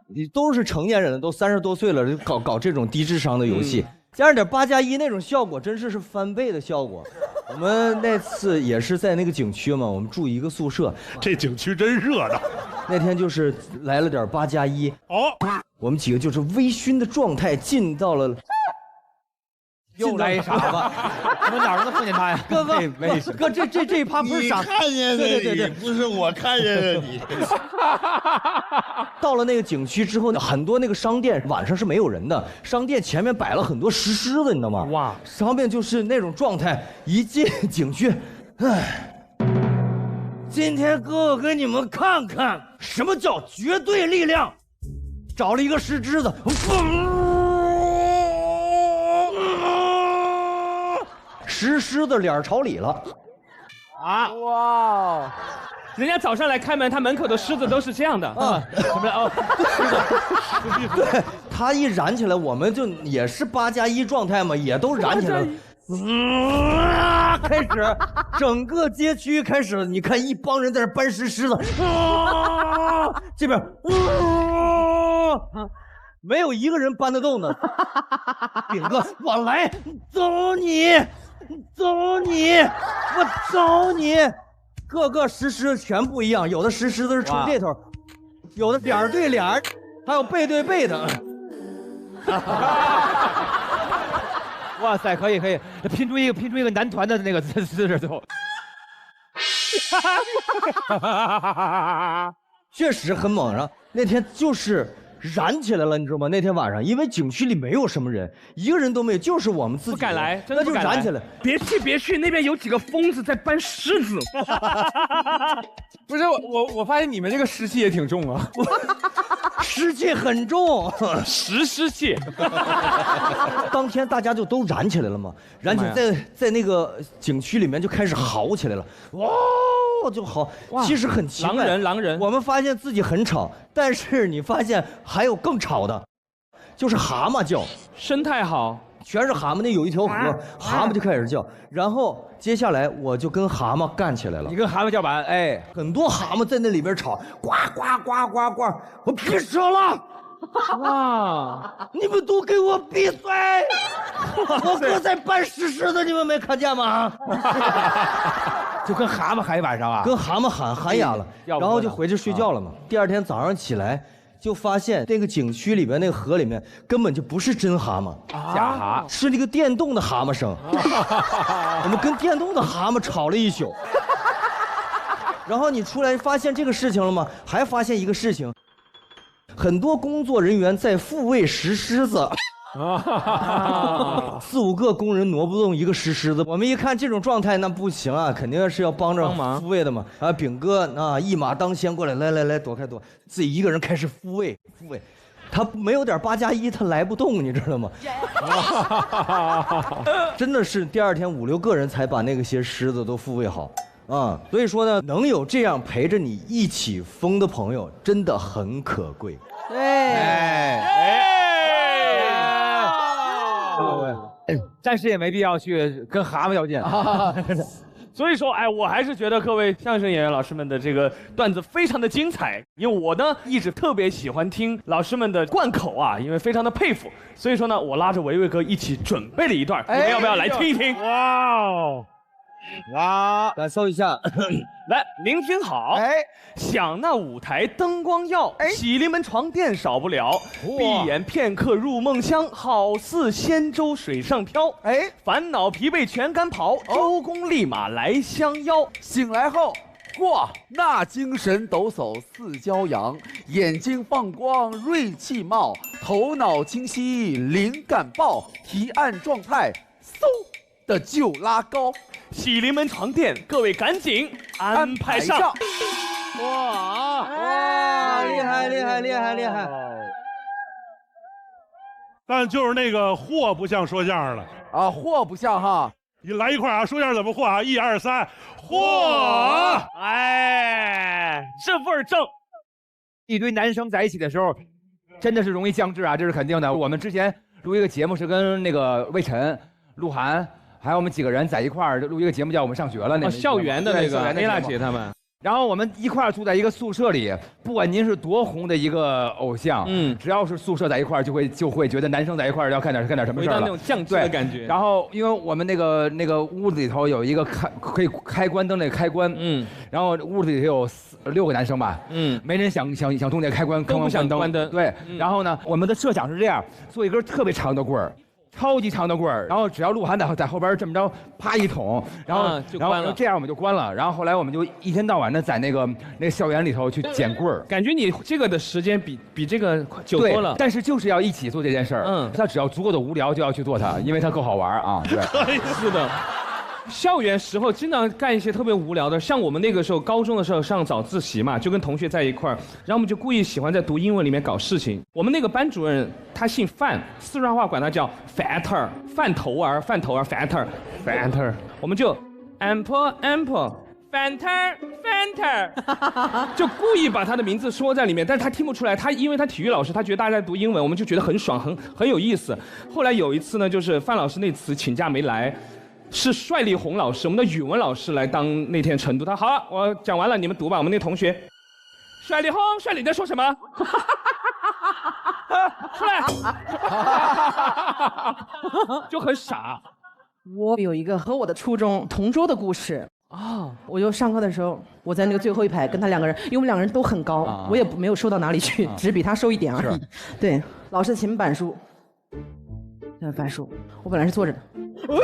你都是成年人了，都30多岁了，搞这种低智商的游戏，加上点8+1那种效果，真是翻倍的效果。我们那次也是在那个景区嘛，我们住一个宿舍，这景区真热闹。那天就是来了点8+1，我们几个就是微醺的状态进到了。又来一傻子，我们哪儿能碰见他呀？哥，这一趴不是傻，你看见的对，不是我看见的你。到了那个景区之后，很多那个商店晚上是没有人的，商店前面摆了很多石狮子，你知道吗？哇，商店就是那种状态，一进景区，今天哥给你们看看什么叫绝对力量。找了一个石狮子，石狮子脸朝里了，啊！哇！人家早上来开门，他门口的狮子都是这样的啊！什么哦？对，他一燃起来，我们就也是8+1状态嘛，也都燃起来了。开始，整个街区开始，你看一帮人在这搬石狮子，这边，没有一个人搬得动的。炳哥，我来，走你！我走你！各个石狮全不一样，有的石狮子是冲这头，有的脸对脸，还有背对背的。哇塞，可以，拼出一个男团的那个姿势最后。确实很猛啊！那天就是燃起来了，你知道吗？那天晚上，因为景区里没有什么人，一个人都没有，就是我们自己。不敢来，真的那就燃起来。别去，那边有几个疯子在搬狮子。不是我发现你们这个湿气也挺重啊。湿气很重，湿气。当天大家就都燃起来了嘛，燃起来在那个景区里面就开始嚎起来了，哇！就好，其实很奇怪。狼人，我们发现自己很吵，但是你发现还有更吵的，就是蛤蟆叫，生态好，全是蛤蟆。那有一条河，蛤蟆就开始叫，然后接下来我就跟蛤蟆干起来了。你跟蛤蟆叫板，哎，很多蛤蟆在那里边吵，呱呱呱呱呱，我闭手了。哇！你们都给我闭嘴！我哥在搬石狮子，你们没看见吗？就跟蛤蟆喊一晚上啊，跟蛤蟆喊哑了，然后就回去睡觉了嘛。第二天早上起来，就发现那个景区里边那个河里面根本就不是真蛤蟆，假蛤，是那个电动的蛤蟆声。我们跟电动的蛤蟆吵了一宿。然后你出来发现这个事情了吗？还发现一个事情，很多工作人员在复位石狮子。4、5个工人挪不动一个石狮子，我们一看这种状态，那不行啊，肯定是要帮着复位的嘛。啊，炳哥啊，一马当先过来，来，躲开，自己一个人开始复位。他没有点8+1，他来不动，你知道吗？真的是第二天5、6个人才把那些狮子都复位好。所以说呢，能有这样陪着你一起疯的朋友，真的很可贵。暂时也没必要去跟蛤蟆较劲。所以说，我还是觉得各位相声演员老师们的这个段子非常的精彩，因为我呢一直特别喜欢听老师们的贯口啊，因为非常的佩服。所以说呢，我拉着维维哥一起准备了一段，你们要不要来听一听？哇哦！感受一下。来，您听好。想那舞台灯光耀，喜临门床垫少不了。闭眼片刻入梦乡，好似仙舟水上漂。烦恼疲惫全赶跑，周公立马来相邀。醒来后，哇，那精神抖擞似骄阳，眼睛放光锐气冒，头脑清晰灵感爆，提案状态嗖的就拉高。喜临门床垫，各位赶紧安排上。哇，厉害！但就是那个货不像说相声了啊，货不像哈。你来一块啊，说相声怎么货啊？1、2、3，货！这味儿正。一堆男生在一起的时候，真的是容易僵滞啊，这是肯定的。我们之前录一个节目是跟那个魏晨、鹿晗。还有我们几个人在一块儿录一个节目，叫《我们上学了》那个校园的那个黑娜姐他们，然后我们一块儿住在一个宿舍里，不管您是多红的一个偶像，只要是宿舍在一块儿，就会觉得男生在一块儿要干点什么事儿了，那种降智的感觉。然后因为我们那个屋子里头有一个可以开关灯那个开关，然后屋子里有6个男生吧，没人想通那开关，都不想关灯。对，然后呢，我们的设想是这样，做一根特别长的棍儿。超级长的棍儿，然后只要鹿晗在后边这么着，啪一捅，然后就关了，这样我们就关了。然后后来我们就一天到晚的在那个校园里头去捡棍儿。感觉你这个的时间比这个久多了。但是就是要一起做这件事儿。他只要足够的无聊就要去做它，因为它够好玩啊。对，是的。校园时候经常干一些特别无聊的，像我们那个时候高中的时候上早自习嘛，就跟同学在一块儿，然后我们就故意喜欢在读英文里面搞事情。我们那个班主任他姓范，四川话管他叫 fatter， 饭头儿 fatter， 我们就 ample fanter， 就故意把他的名字说在里面，但是他听不出来。因为他体育老师，他觉得大家在读英文，我们就觉得很爽，很有意思。后来有一次呢，就是范老师那次请假没来。是帅丽红老师，我们的语文老师来当那天晨读。他好了，我讲完了，你们读吧。我们那同学，帅丽红，帅丽在说什么？出来，就很傻。我有一个和我的初中同桌的故事啊，我就上课的时候，我在那个最后一排跟他2个人，因为我们2个人都很高，我也没有瘦到哪里去，只比他瘦一点而已。对，老师前面板书，板书，我本来是坐着的。我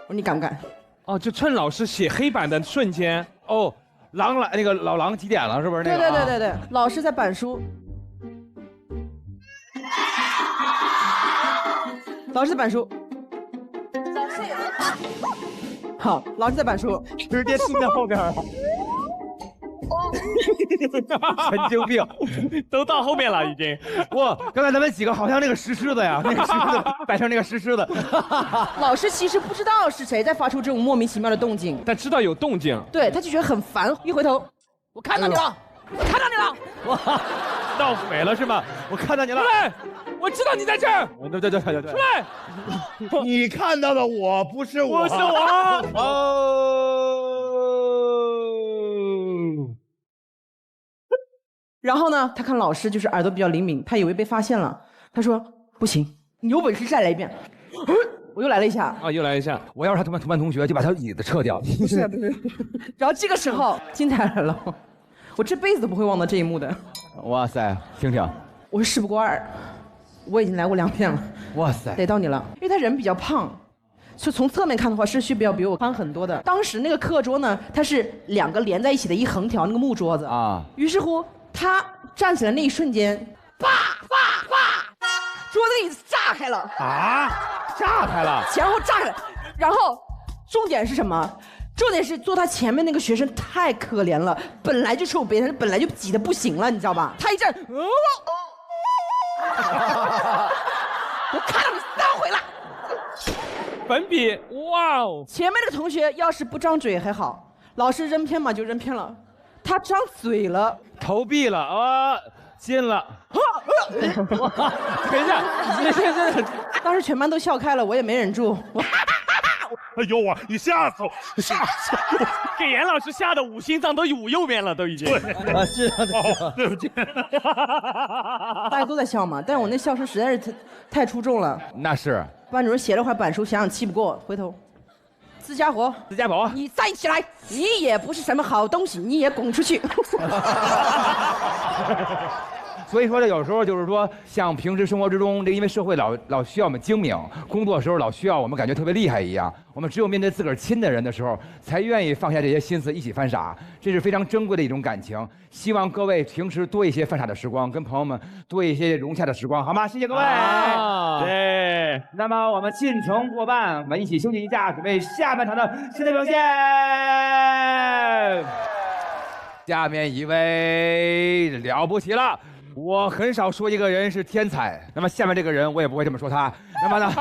说你敢不敢？哦，就趁老师写黑板的瞬间，哦，狼来那个老狼几点了？是不是那个？对，老师在板书，老师在板书，好，老师在板书，直接听在后边了。神经病，都到后面了已经。哇，刚才咱们几个好像那个石狮子呀，那个石狮子摆成那个石狮子。老师其实不知道是谁在发出这种莫名其妙的动静，但知道有动静，对，他就觉得很烦。一回头，我看到你了，看到你了，哇，闹鬼了是吗？我看到你了，出来，我知道你在这儿。对，出来，你看到的我不是我，是我。然后呢，他看老师就是耳朵比较灵敏，他以为被发现了，他说不行，你有本事再来一遍。我又来了一下啊，又来一下。我要是他同班同学，就把他椅子撤掉。不是，然后这个时候精彩来了，我这辈子都不会忘到这一幕的。哇塞，听听，我是世不过2，我已经来过2遍了。哇塞，得到你了，因为他人比较胖，就从侧面看的话是需要比我宽很多的。当时那个课桌呢，它是2个连在一起的一横条那个木桌子啊。于是乎，他站起来那一瞬间，啪，桌子椅子炸开了啊，炸开了，前后炸开了。然后重点是什么？重点是坐他前面那个学生太可怜了，本来就臭别人，本来就挤得不行了，你知道吧？他一站，我看到你3回了。粉笔，哇哦！前面那个同学要是不张嘴还好，老师扔偏嘛就扔偏了，他张嘴了，投币了啊，进了。等一下，当时全班都笑开了，我也没忍住。哎呦啊！你吓死我！吓死我！给严老师吓得5心脏都捂右边了，都已经。啊，是啊，对不起。大家都在笑嘛，但是我那笑声实在是太出众了。那是。班主任写了会板书，想想气不过，回头。自家伙，你站起来！你也不是什么好东西，你也滚出去！所以说呢，有时候就是说，像平时生活之中，这因为社会老需要我们精明，工作的时候老需要我们感觉特别厉害一样。我们只有面对自个儿亲的人的时候，才愿意放下这些心思一起犯傻，这是非常珍贵的一种感情。希望各位平时多一些犯傻的时光，跟朋友们多一些融洽的时光，好吗？谢谢各位。对，那么我们进程过半，我们一起休息一下，准备下半场的新的表现。下面一位了不起了。我很少说一个人是天才，那么下面这个人我也不会这么说他。那么呢，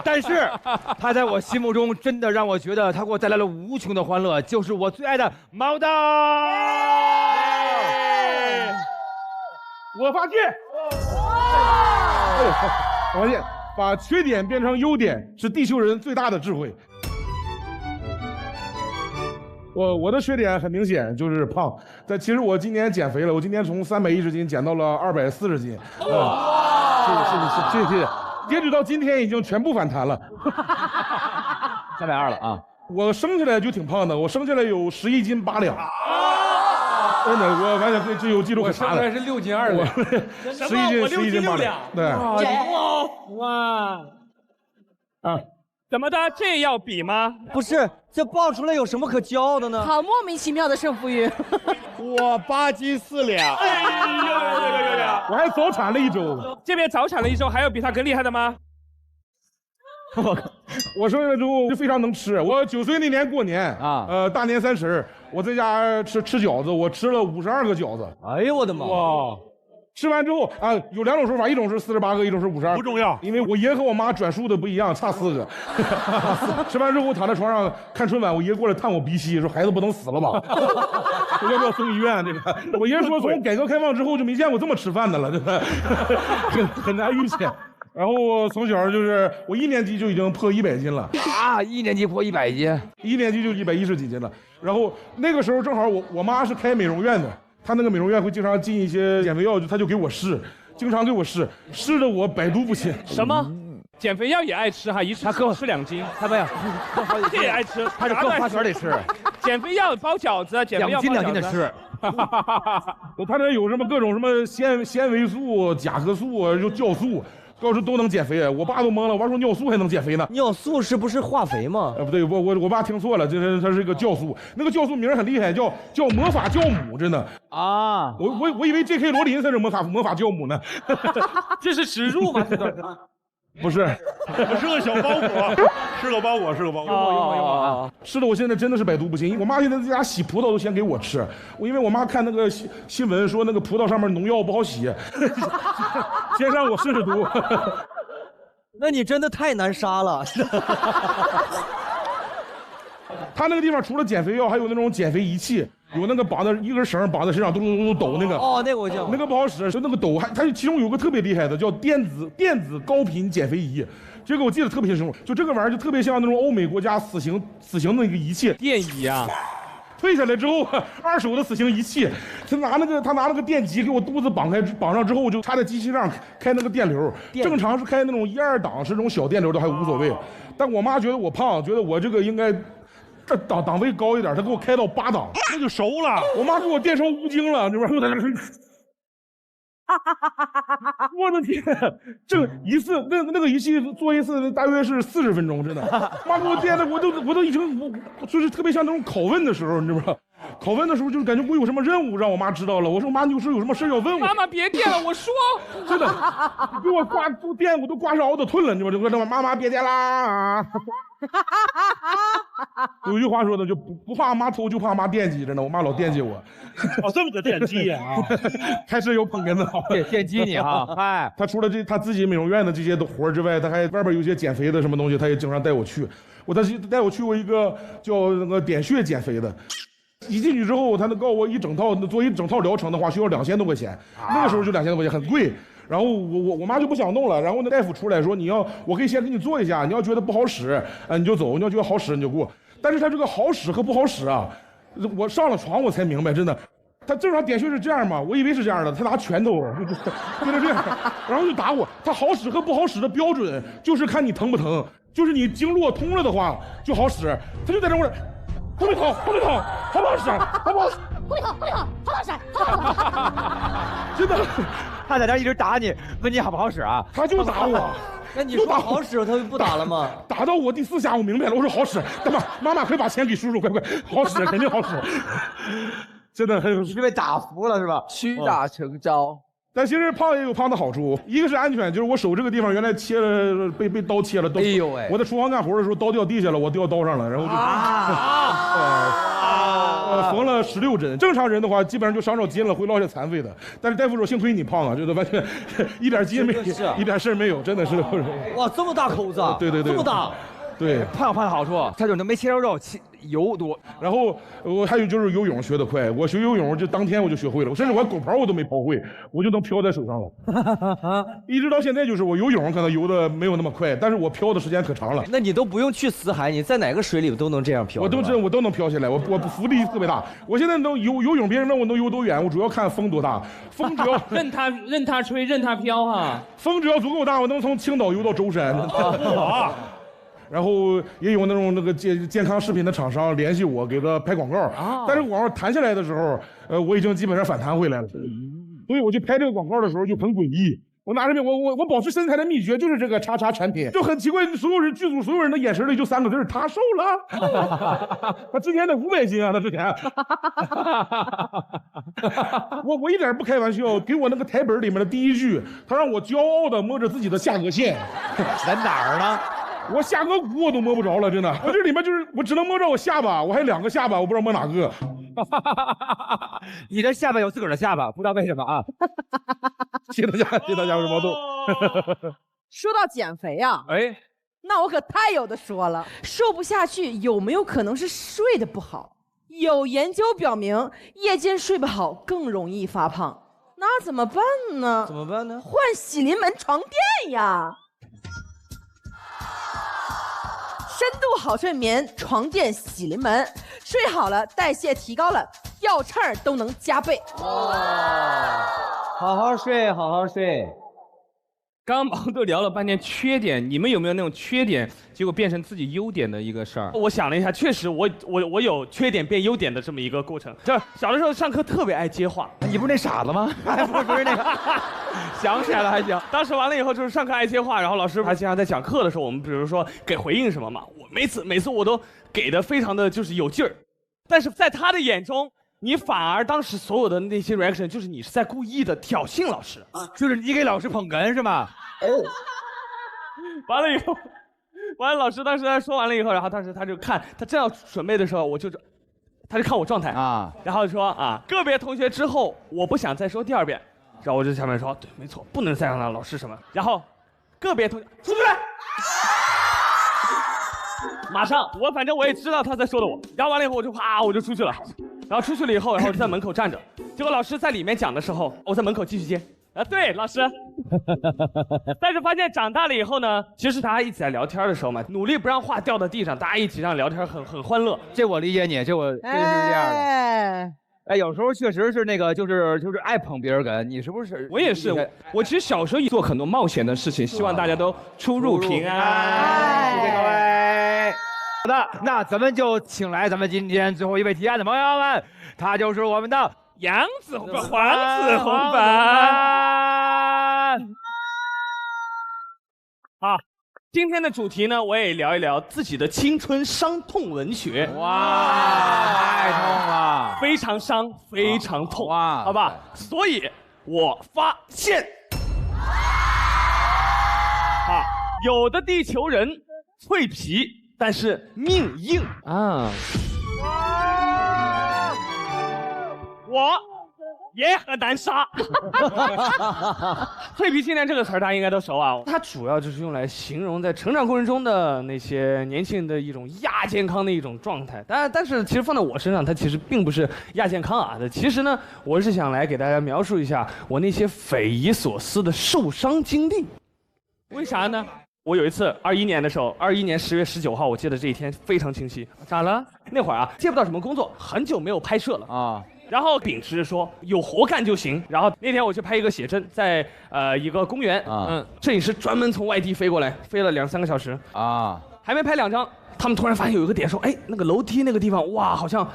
但是他在我心目中真的让我觉得他给我带来了无穷的欢乐，就是我最爱的毛豆。我发现，我发现把缺点变成优点是地球人最大的智慧。我的缺点很明显，就是胖。但其实我今年减肥了，我今年从310斤减到了240斤。谢谢。截止到今天已经全部反弹了。320了啊！我生下来就挺胖的，我生下来有11斤8两。真的，我完全这有记录可查的。我生下来是6斤2两。11斤8两。对。哇！啊。怎么的？这要比吗？不是，这爆出来有什么可骄傲的呢？好莫名其妙的胜负欲。我8斤4两。哎呦！我还早产了1周。这边早产了1周，还有比他更厉害的吗？我生下来之后就非常能吃。我9岁那年过年啊，大年30，我在家吃饺子，我吃了52个饺子。哎呦我的妈！哇！吃完之后啊，有2种说法，一种是48个，一种是52个。不重要，因为我爷和我妈转述的不一样，差4个。吃完之后，我躺在床上看春晚，我爷过来探我鼻息，说孩子不能死了吧？要不要送医院？这个，我爷说从改革开放之后就没见过这么吃饭的了，这个很难预见。然后我从小就是我1年级就已经破100斤了啊！1年级破100斤，1年级就110几斤了。然后那个时候正好我妈是开美容院的。他那个美容院会经常进一些减肥药，他就给我试，经常给我试，试的我百毒不侵。什么？减肥药也爱吃哈，一次他各吃2斤，他没有，这也爱吃，他是各花圈里吃。减肥药包饺子，减肥药2斤的吃。他这有什么各种什么纤维素、甲壳素、酵素。要是都能减肥，我爸都懵了。我爸说尿素还能减肥呢？尿素是不是化肥吗？不对，我爸听错了，它是一个酵素，那个酵素名很厉害，叫魔法酵母，真的啊！我以为 J.K. 罗琳才是魔法酵母呢。这是植入吗？不是，是个小包裹，是个包裹。吃的我现在真的是百毒不侵。我妈现在在家洗葡萄都先给我吃，因为我妈看那个新闻说那个葡萄上面农药不好洗，先让我试试毒。那你真的太难杀了。他那个地方除了减肥药，还有那种减肥仪器，有那个绑的一根绳绑在身上，嘟抖那个。哦，那个我见过。那个不好使，就那个抖，它其中有个特别厉害的，叫电子高频减肥仪。这个我记得特别清楚，就这个玩意儿就特别像那种欧美国家死刑的那个仪器。电椅啊。退下来之后，2手的死刑仪器，他拿那个电极给我肚子绑上之后，就插在机器上开那个电流。正常是开那种1、2档，是这种小电流的还无所谓。但我妈觉得我胖，觉得我这个应该这档位高一点，他给我开到8档，那就熟了。我妈给我电烧乌京了，这边又在那。我的天，这一次那个仪器做一次大约是40分钟，真的。妈给我电的，我都已经我就是特别像那种拷问的时候，你知道吗？拷问的时候就是感觉我有什么任务让我妈知道了。我说妈，你有什么事要问我？妈妈别电了，我说。真的，你给我挂电，我都挂上熬的吞了，你知道吗？这妈妈别电啦。有一句话说的，就不怕妈偷，就怕妈惦记，真的，我妈老惦记我。哦，这么个惦记呀！开始有捧哏的好，惦记你哈。哎，他除了他自己美容院的这些的活之外，他还外边有些减肥的什么东西，他也经常带我去。他带我去过一个叫那个点穴减肥的。一进去之后，他能告诉我做一整套疗程的话，需要2000多块钱。那个时候就2000多块钱，很贵。然后我妈就不想弄了，然后那大夫出来说，我可以先给你做一下，你要觉得不好使，你就走；你要觉得好使，你就过。但是他这个好使和不好使啊，我上了床我才明白，真的。他正常点穴是这样嘛，我以为是这样的，他拿拳头就是这样，然后就打我。他好使和不好使的标准就是看你疼不疼，就是你经络通了的话就好使。他就在这我。不会疼，好不好使？好不好使？不会疼，好不好使？真的，他在那一直打你，问你好不好使啊？他就打我。那你说好使，他就不打了吗？打到我第4下，我明白了，我说好使，干嘛？妈妈快把钱给叔叔，快，好使，肯定好使。真的，是被打服了是吧？屈打成招。但其实胖也有胖的好处，一个是安全，就是我手这个地方原来切了，被刀切了，哎呦喂！我在厨房干活的时候，刀掉地下了，我掉刀上了，然后就缝了16针。正常人的话，基本上就伤着筋了，会落下残废的。但是大夫说，幸亏你胖啊，这完全一点筋没有，一点事儿没有，真的是。哇，这么大口子！对，这么大。对，胖有胖的好处，他就能没切着肉，油多。然后我还有就是游泳学得快，我学游泳就当天我就学会了，甚至我狗刨我都没刨会，我就能飘在手上了。一直到现在就是我游泳可能游的没有那么快，但是我飘的时间可长了。那你都不用去死海，你在哪个水里都能这样飘？我都能飘起来，我浮力特别大。我现在能游泳，别人问我能游多远，我主要看风多大。风只要任它吹，任它飘哈。风只要足够大，我能从青岛游到舟山。然后也有那个健康食品的厂商联系我，给他拍广告。但是广告弹下来的时候，我已经基本上反弹回来了。所以我去拍这个广告的时候就很诡异。我拿着我保持身材的秘诀就是这个叉产品，就很奇怪，剧组所有人的眼神里就3个字：他瘦了。他之前得500斤啊，他之前。我一点不开玩笑，给我那个台本里面的第一句，他让我骄傲的摸着自己的下颌线，在哪儿呢？我下颌骨我都摸不着了，真的。我这里面就是我只能摸着我下巴，我还有2个下巴，我不知道摸哪个。你这下巴有自个儿的下巴，不知道为什么啊？谢谢大家，谢谢大家，我是毛豆。说到减肥啊，哎，那我可太有的说了。瘦不下去，有没有可能是睡得不好？有研究表明，夜间睡不好更容易发胖。那怎么办呢？怎么办呢？换喜临门床垫呀！深度好睡眠床垫喜临门，睡好了，代谢提高了，掉秤儿都能加倍。好好睡，好好睡。刚刚毛豆聊了半天缺点，你们有没有那种缺点结果变成自己优点的一个事儿？我想了一下，确实我有缺点变优点的这么一个过程。就小的时候上课特别爱接话，你不是那傻子吗？不是那个，想起来了还行。当时完了以后就是上课爱接话，然后老师还经常在讲课的时候，我们比如说给回应什么嘛，我每次我都给的非常的就是有劲儿，但是在他的眼中。你反而当时所有的那些 reaction 就是你是在故意的挑衅老师，就是你给老师捧哏是吗？完了以后，完了老师当时他说完了以后，然后当时他就看他正要准备的时候，他就看我状态啊，然后就说啊个别同学之后我不想再说第2遍，然后我就下面说对没错，不能再让他老师什么，然后个别同学出去。马上，反正我也知道他在说的我，然后完了以后我就出去了，然后出去了以后，然后就在门口站着，结果老师在里面讲的时候，我在门口继续接。对，老师。但是发现长大了以后呢，其实大家一起在聊天的时候嘛，努力不让话掉到地上，大家一起这样聊天很欢乐。这我理解你，这是这样的。哎，有时候确实是那个，就是爱捧别人哏，你是不是？我也是，我其实小时候做很多冒险的事情，希望大家都出入平安。谢谢各位。好的，那咱们就请来咱们今天最后一位提案的朋友们，他就是我们的杨子红黄子红版。好，今天的主题呢，我也聊一聊自己的青春伤痛文学。哇，太痛了，非常伤，非常痛。哇，好吧，所以我发现，啊，有的地球人脆皮，但是命硬啊。我也很难杀。脆皮青年这个词儿大家应该都熟啊，它主要就是用来形容在成长过程中的那些年轻人的一种亚健康的一种状态。但是其实放在我身上，它其实并不是亚健康啊。其实呢，我是想来给大家描述一下我那些匪夷所思的受伤经历。为啥呢？我有一次21年的时候，21年10月19号，我记得这一天非常清晰。咋了？那会儿啊，接不到什么工作，很久没有拍摄了啊。然后秉持着说有活干就行。然后那天我去拍一个写真，在一个公园，摄影师专门从外地飞过来，飞了2-3个小时啊，还没拍2张，他们突然发现有一个点，说，哎，那个楼梯那个地方，哇，好像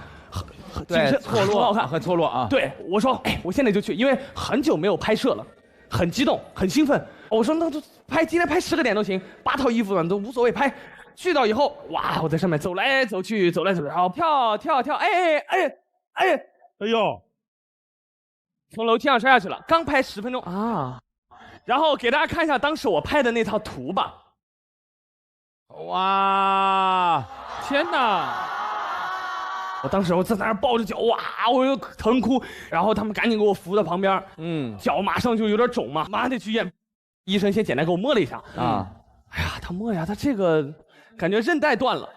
对错落，很好看，很错落啊。对，我说，哎，我现在就去，因为很久没有拍摄了，很激动，很兴奋。我说那就今天拍10个点都行，8套衣服都无所谓拍。去到以后，哇，我在上面走来走去，然后跳，哎呦，从楼梯上摔下去了，刚拍10分钟啊。然后给大家看一下当时我拍的那套图吧。哇，天哪！我当时我在那儿抱着脚，哇，我又疼哭，然后他们赶紧给我扶到旁边，脚马上就有点肿嘛，马上得去医院。医生先简单给我摸了一下啊，哎呀，他摸呀，他这个感觉韧带断了。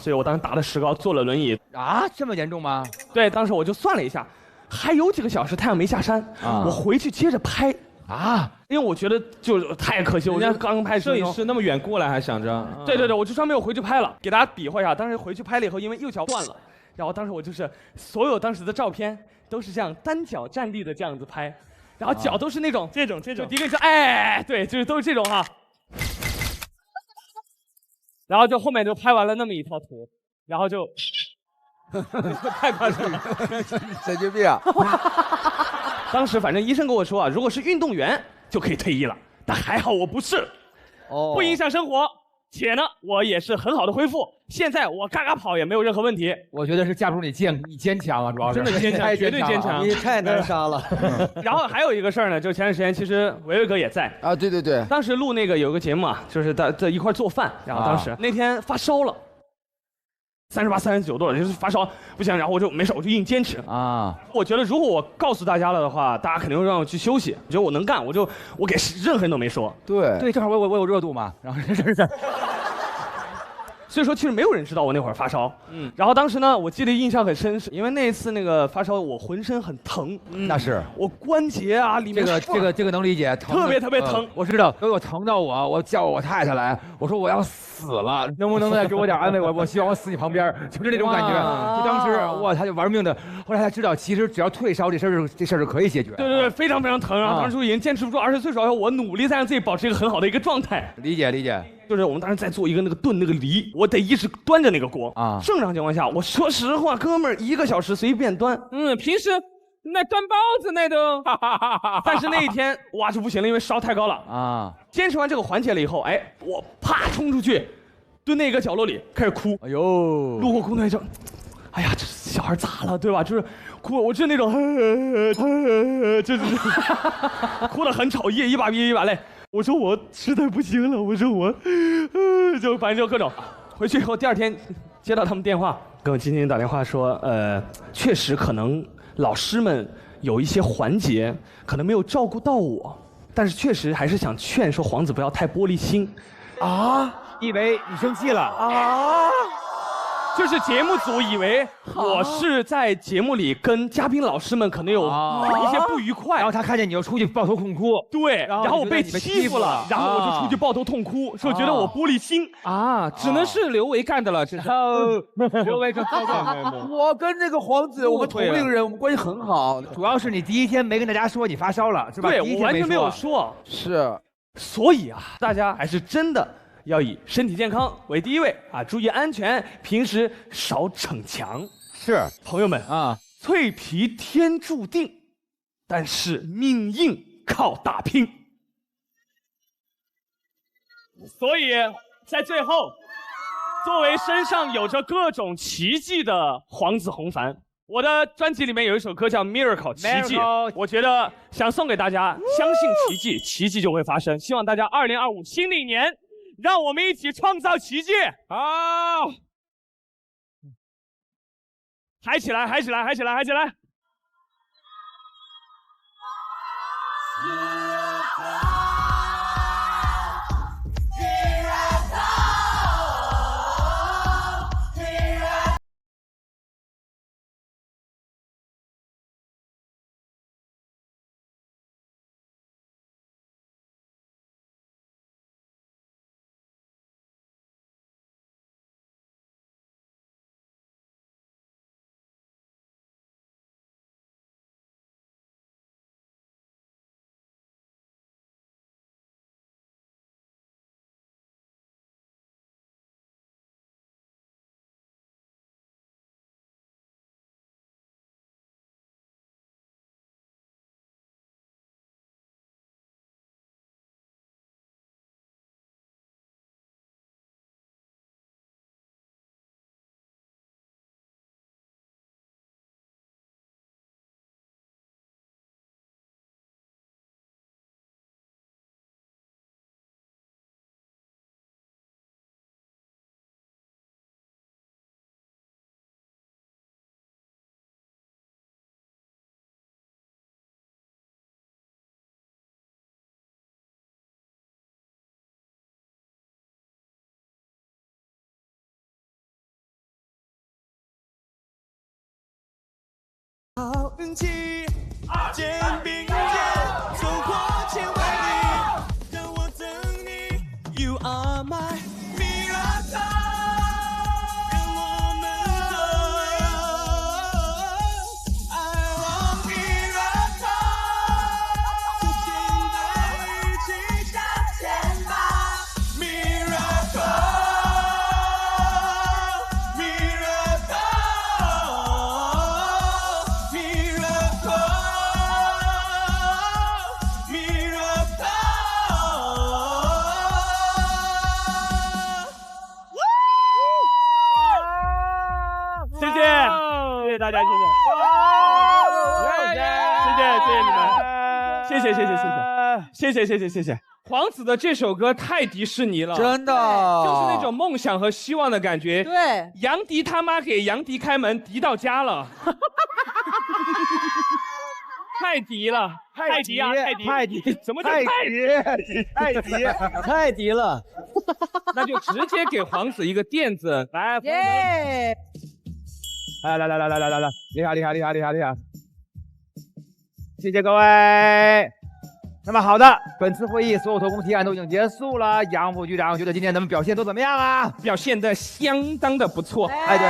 所以我当时打了石膏，坐了轮椅啊，这么严重吗？对，当时我就算了一下，还有几个小时太阳没下山，我回去接着拍啊，因为我觉得就太可惜，我家刚拍摄影师那么远过来还想着，对，我就专门又回去拍了，给大家比划一下，当时回去拍了以后，因为右脚断了，然后当时我就是所有当时的照片都是这样单脚站立的这样子拍，然后脚都是那种这种，就第一个是哎，对，就是都是这种哈。然后就后面就拍完了那么一套图，然后就太夸张了，神经病啊！当时反正医生跟我说啊，如果是运动员就可以退役了，但还好我不是，不影响生活，且呢我也是很好的恢复，现在我嘎嘎跑也没有任何问题。我觉得是架不住你坚强啊，主要是真的坚强，绝对坚强，你太难杀了。然后还有一个事儿呢，就前段时间其实维维哥也在啊，对，当时录那个有个节目啊，就是在一块做饭，然后当时那天发烧了。38、39度，就是发烧不行，然后我就没事，我就硬坚持啊。我觉得如果我告诉大家了的话，大家肯定会让我去休息。我觉得我能干，我给任何人都没说。对，正好我有热度嘛，然后是。所以说，其实没有人知道我那会儿发烧。然后当时呢，我记得印象很深，是因为那一次那个发烧，我浑身很疼。那是我关节啊里面这个能理解，特别疼。我知道，都有疼到我叫我太太来，我说我要死了，能不能再给我点安慰？我希望我死你旁边，就是这种感觉。就当时哇，他就玩命的，后来才知道，其实只要退烧这事儿是可以解决。对，非常疼。然后当时已经坚持不住，20岁时候我努力在让自己保持一个很好的一个状态。理解。就是我们当时在做一个那个炖那个梨，我得一直端着那个锅啊。正常情况下，我说实话，哥们儿1个小时随便端。平时那端包子那都，但是那一天哇就不行了，因为烧太高了啊。坚持完这个环节了以后，哎，我啪冲出去，蹲那个角落里开始哭。哎呦，路过工作人员说，哎呀，这小孩咋了，对吧？就是哭，我就是那种，就是哭得很吵，一把鼻一把泪。我说我实在不行了，我说我，就反正就各种。回去以后第2天接到他们电话，给我经纪人打电话说，确实可能老师们有一些环节可能没有照顾到我，但是确实还是想劝说皇子不要太玻璃心。啊？以为你生气了啊？就是节目组以为我是在节目里跟嘉宾老师们可能有一些不愉快，然后他看见你又出去抱头痛哭，对，然后我被欺负了，然后我就出去抱头痛哭，说觉得我玻璃心啊，只能是刘维干的了，这是。刘维我跟那个皇子，我们同龄人，我们关系很好，主要是你第1天没跟大家说你发烧了，是吧？对，我完全没有说。是，所以啊，大家还是真的要以身体健康为第一位啊，注意安全，平时少逞强。是，朋友们啊，脆皮天注定，但是命硬靠打拼。所以在最后，作为身上有着各种奇迹的黄子弘凡，我的专辑里面有一首歌叫《Miracle》奇迹，我觉得想送给大家，相信奇迹，奇迹就会发生。希望大家2025新的一年，让我们一起创造奇迹。好，嗨起来，嗨起来，嗨起来，嗨起来！好运气，肩并肩走过千万里，让我等你。You are my miracle， 让我们走。I want miracle， 就现在一起向前吧。Miracle。谢谢大家，谢谢。黄子的这首歌太迪士尼了，真的，就是那种梦想和希望的感觉。对，杨迪他妈给杨迪开门，迪到家了。太迪了，太迪啊，太迪，怎么叫太迪？太迪了，那就直接给黄子一个垫子，来，耶！来，厉害！谢谢各位。那么好的，本次会议所有投工提案都已经结束了。杨副局长觉得今天咱们表现都怎么样啊？表现得相当的不错。哎，对。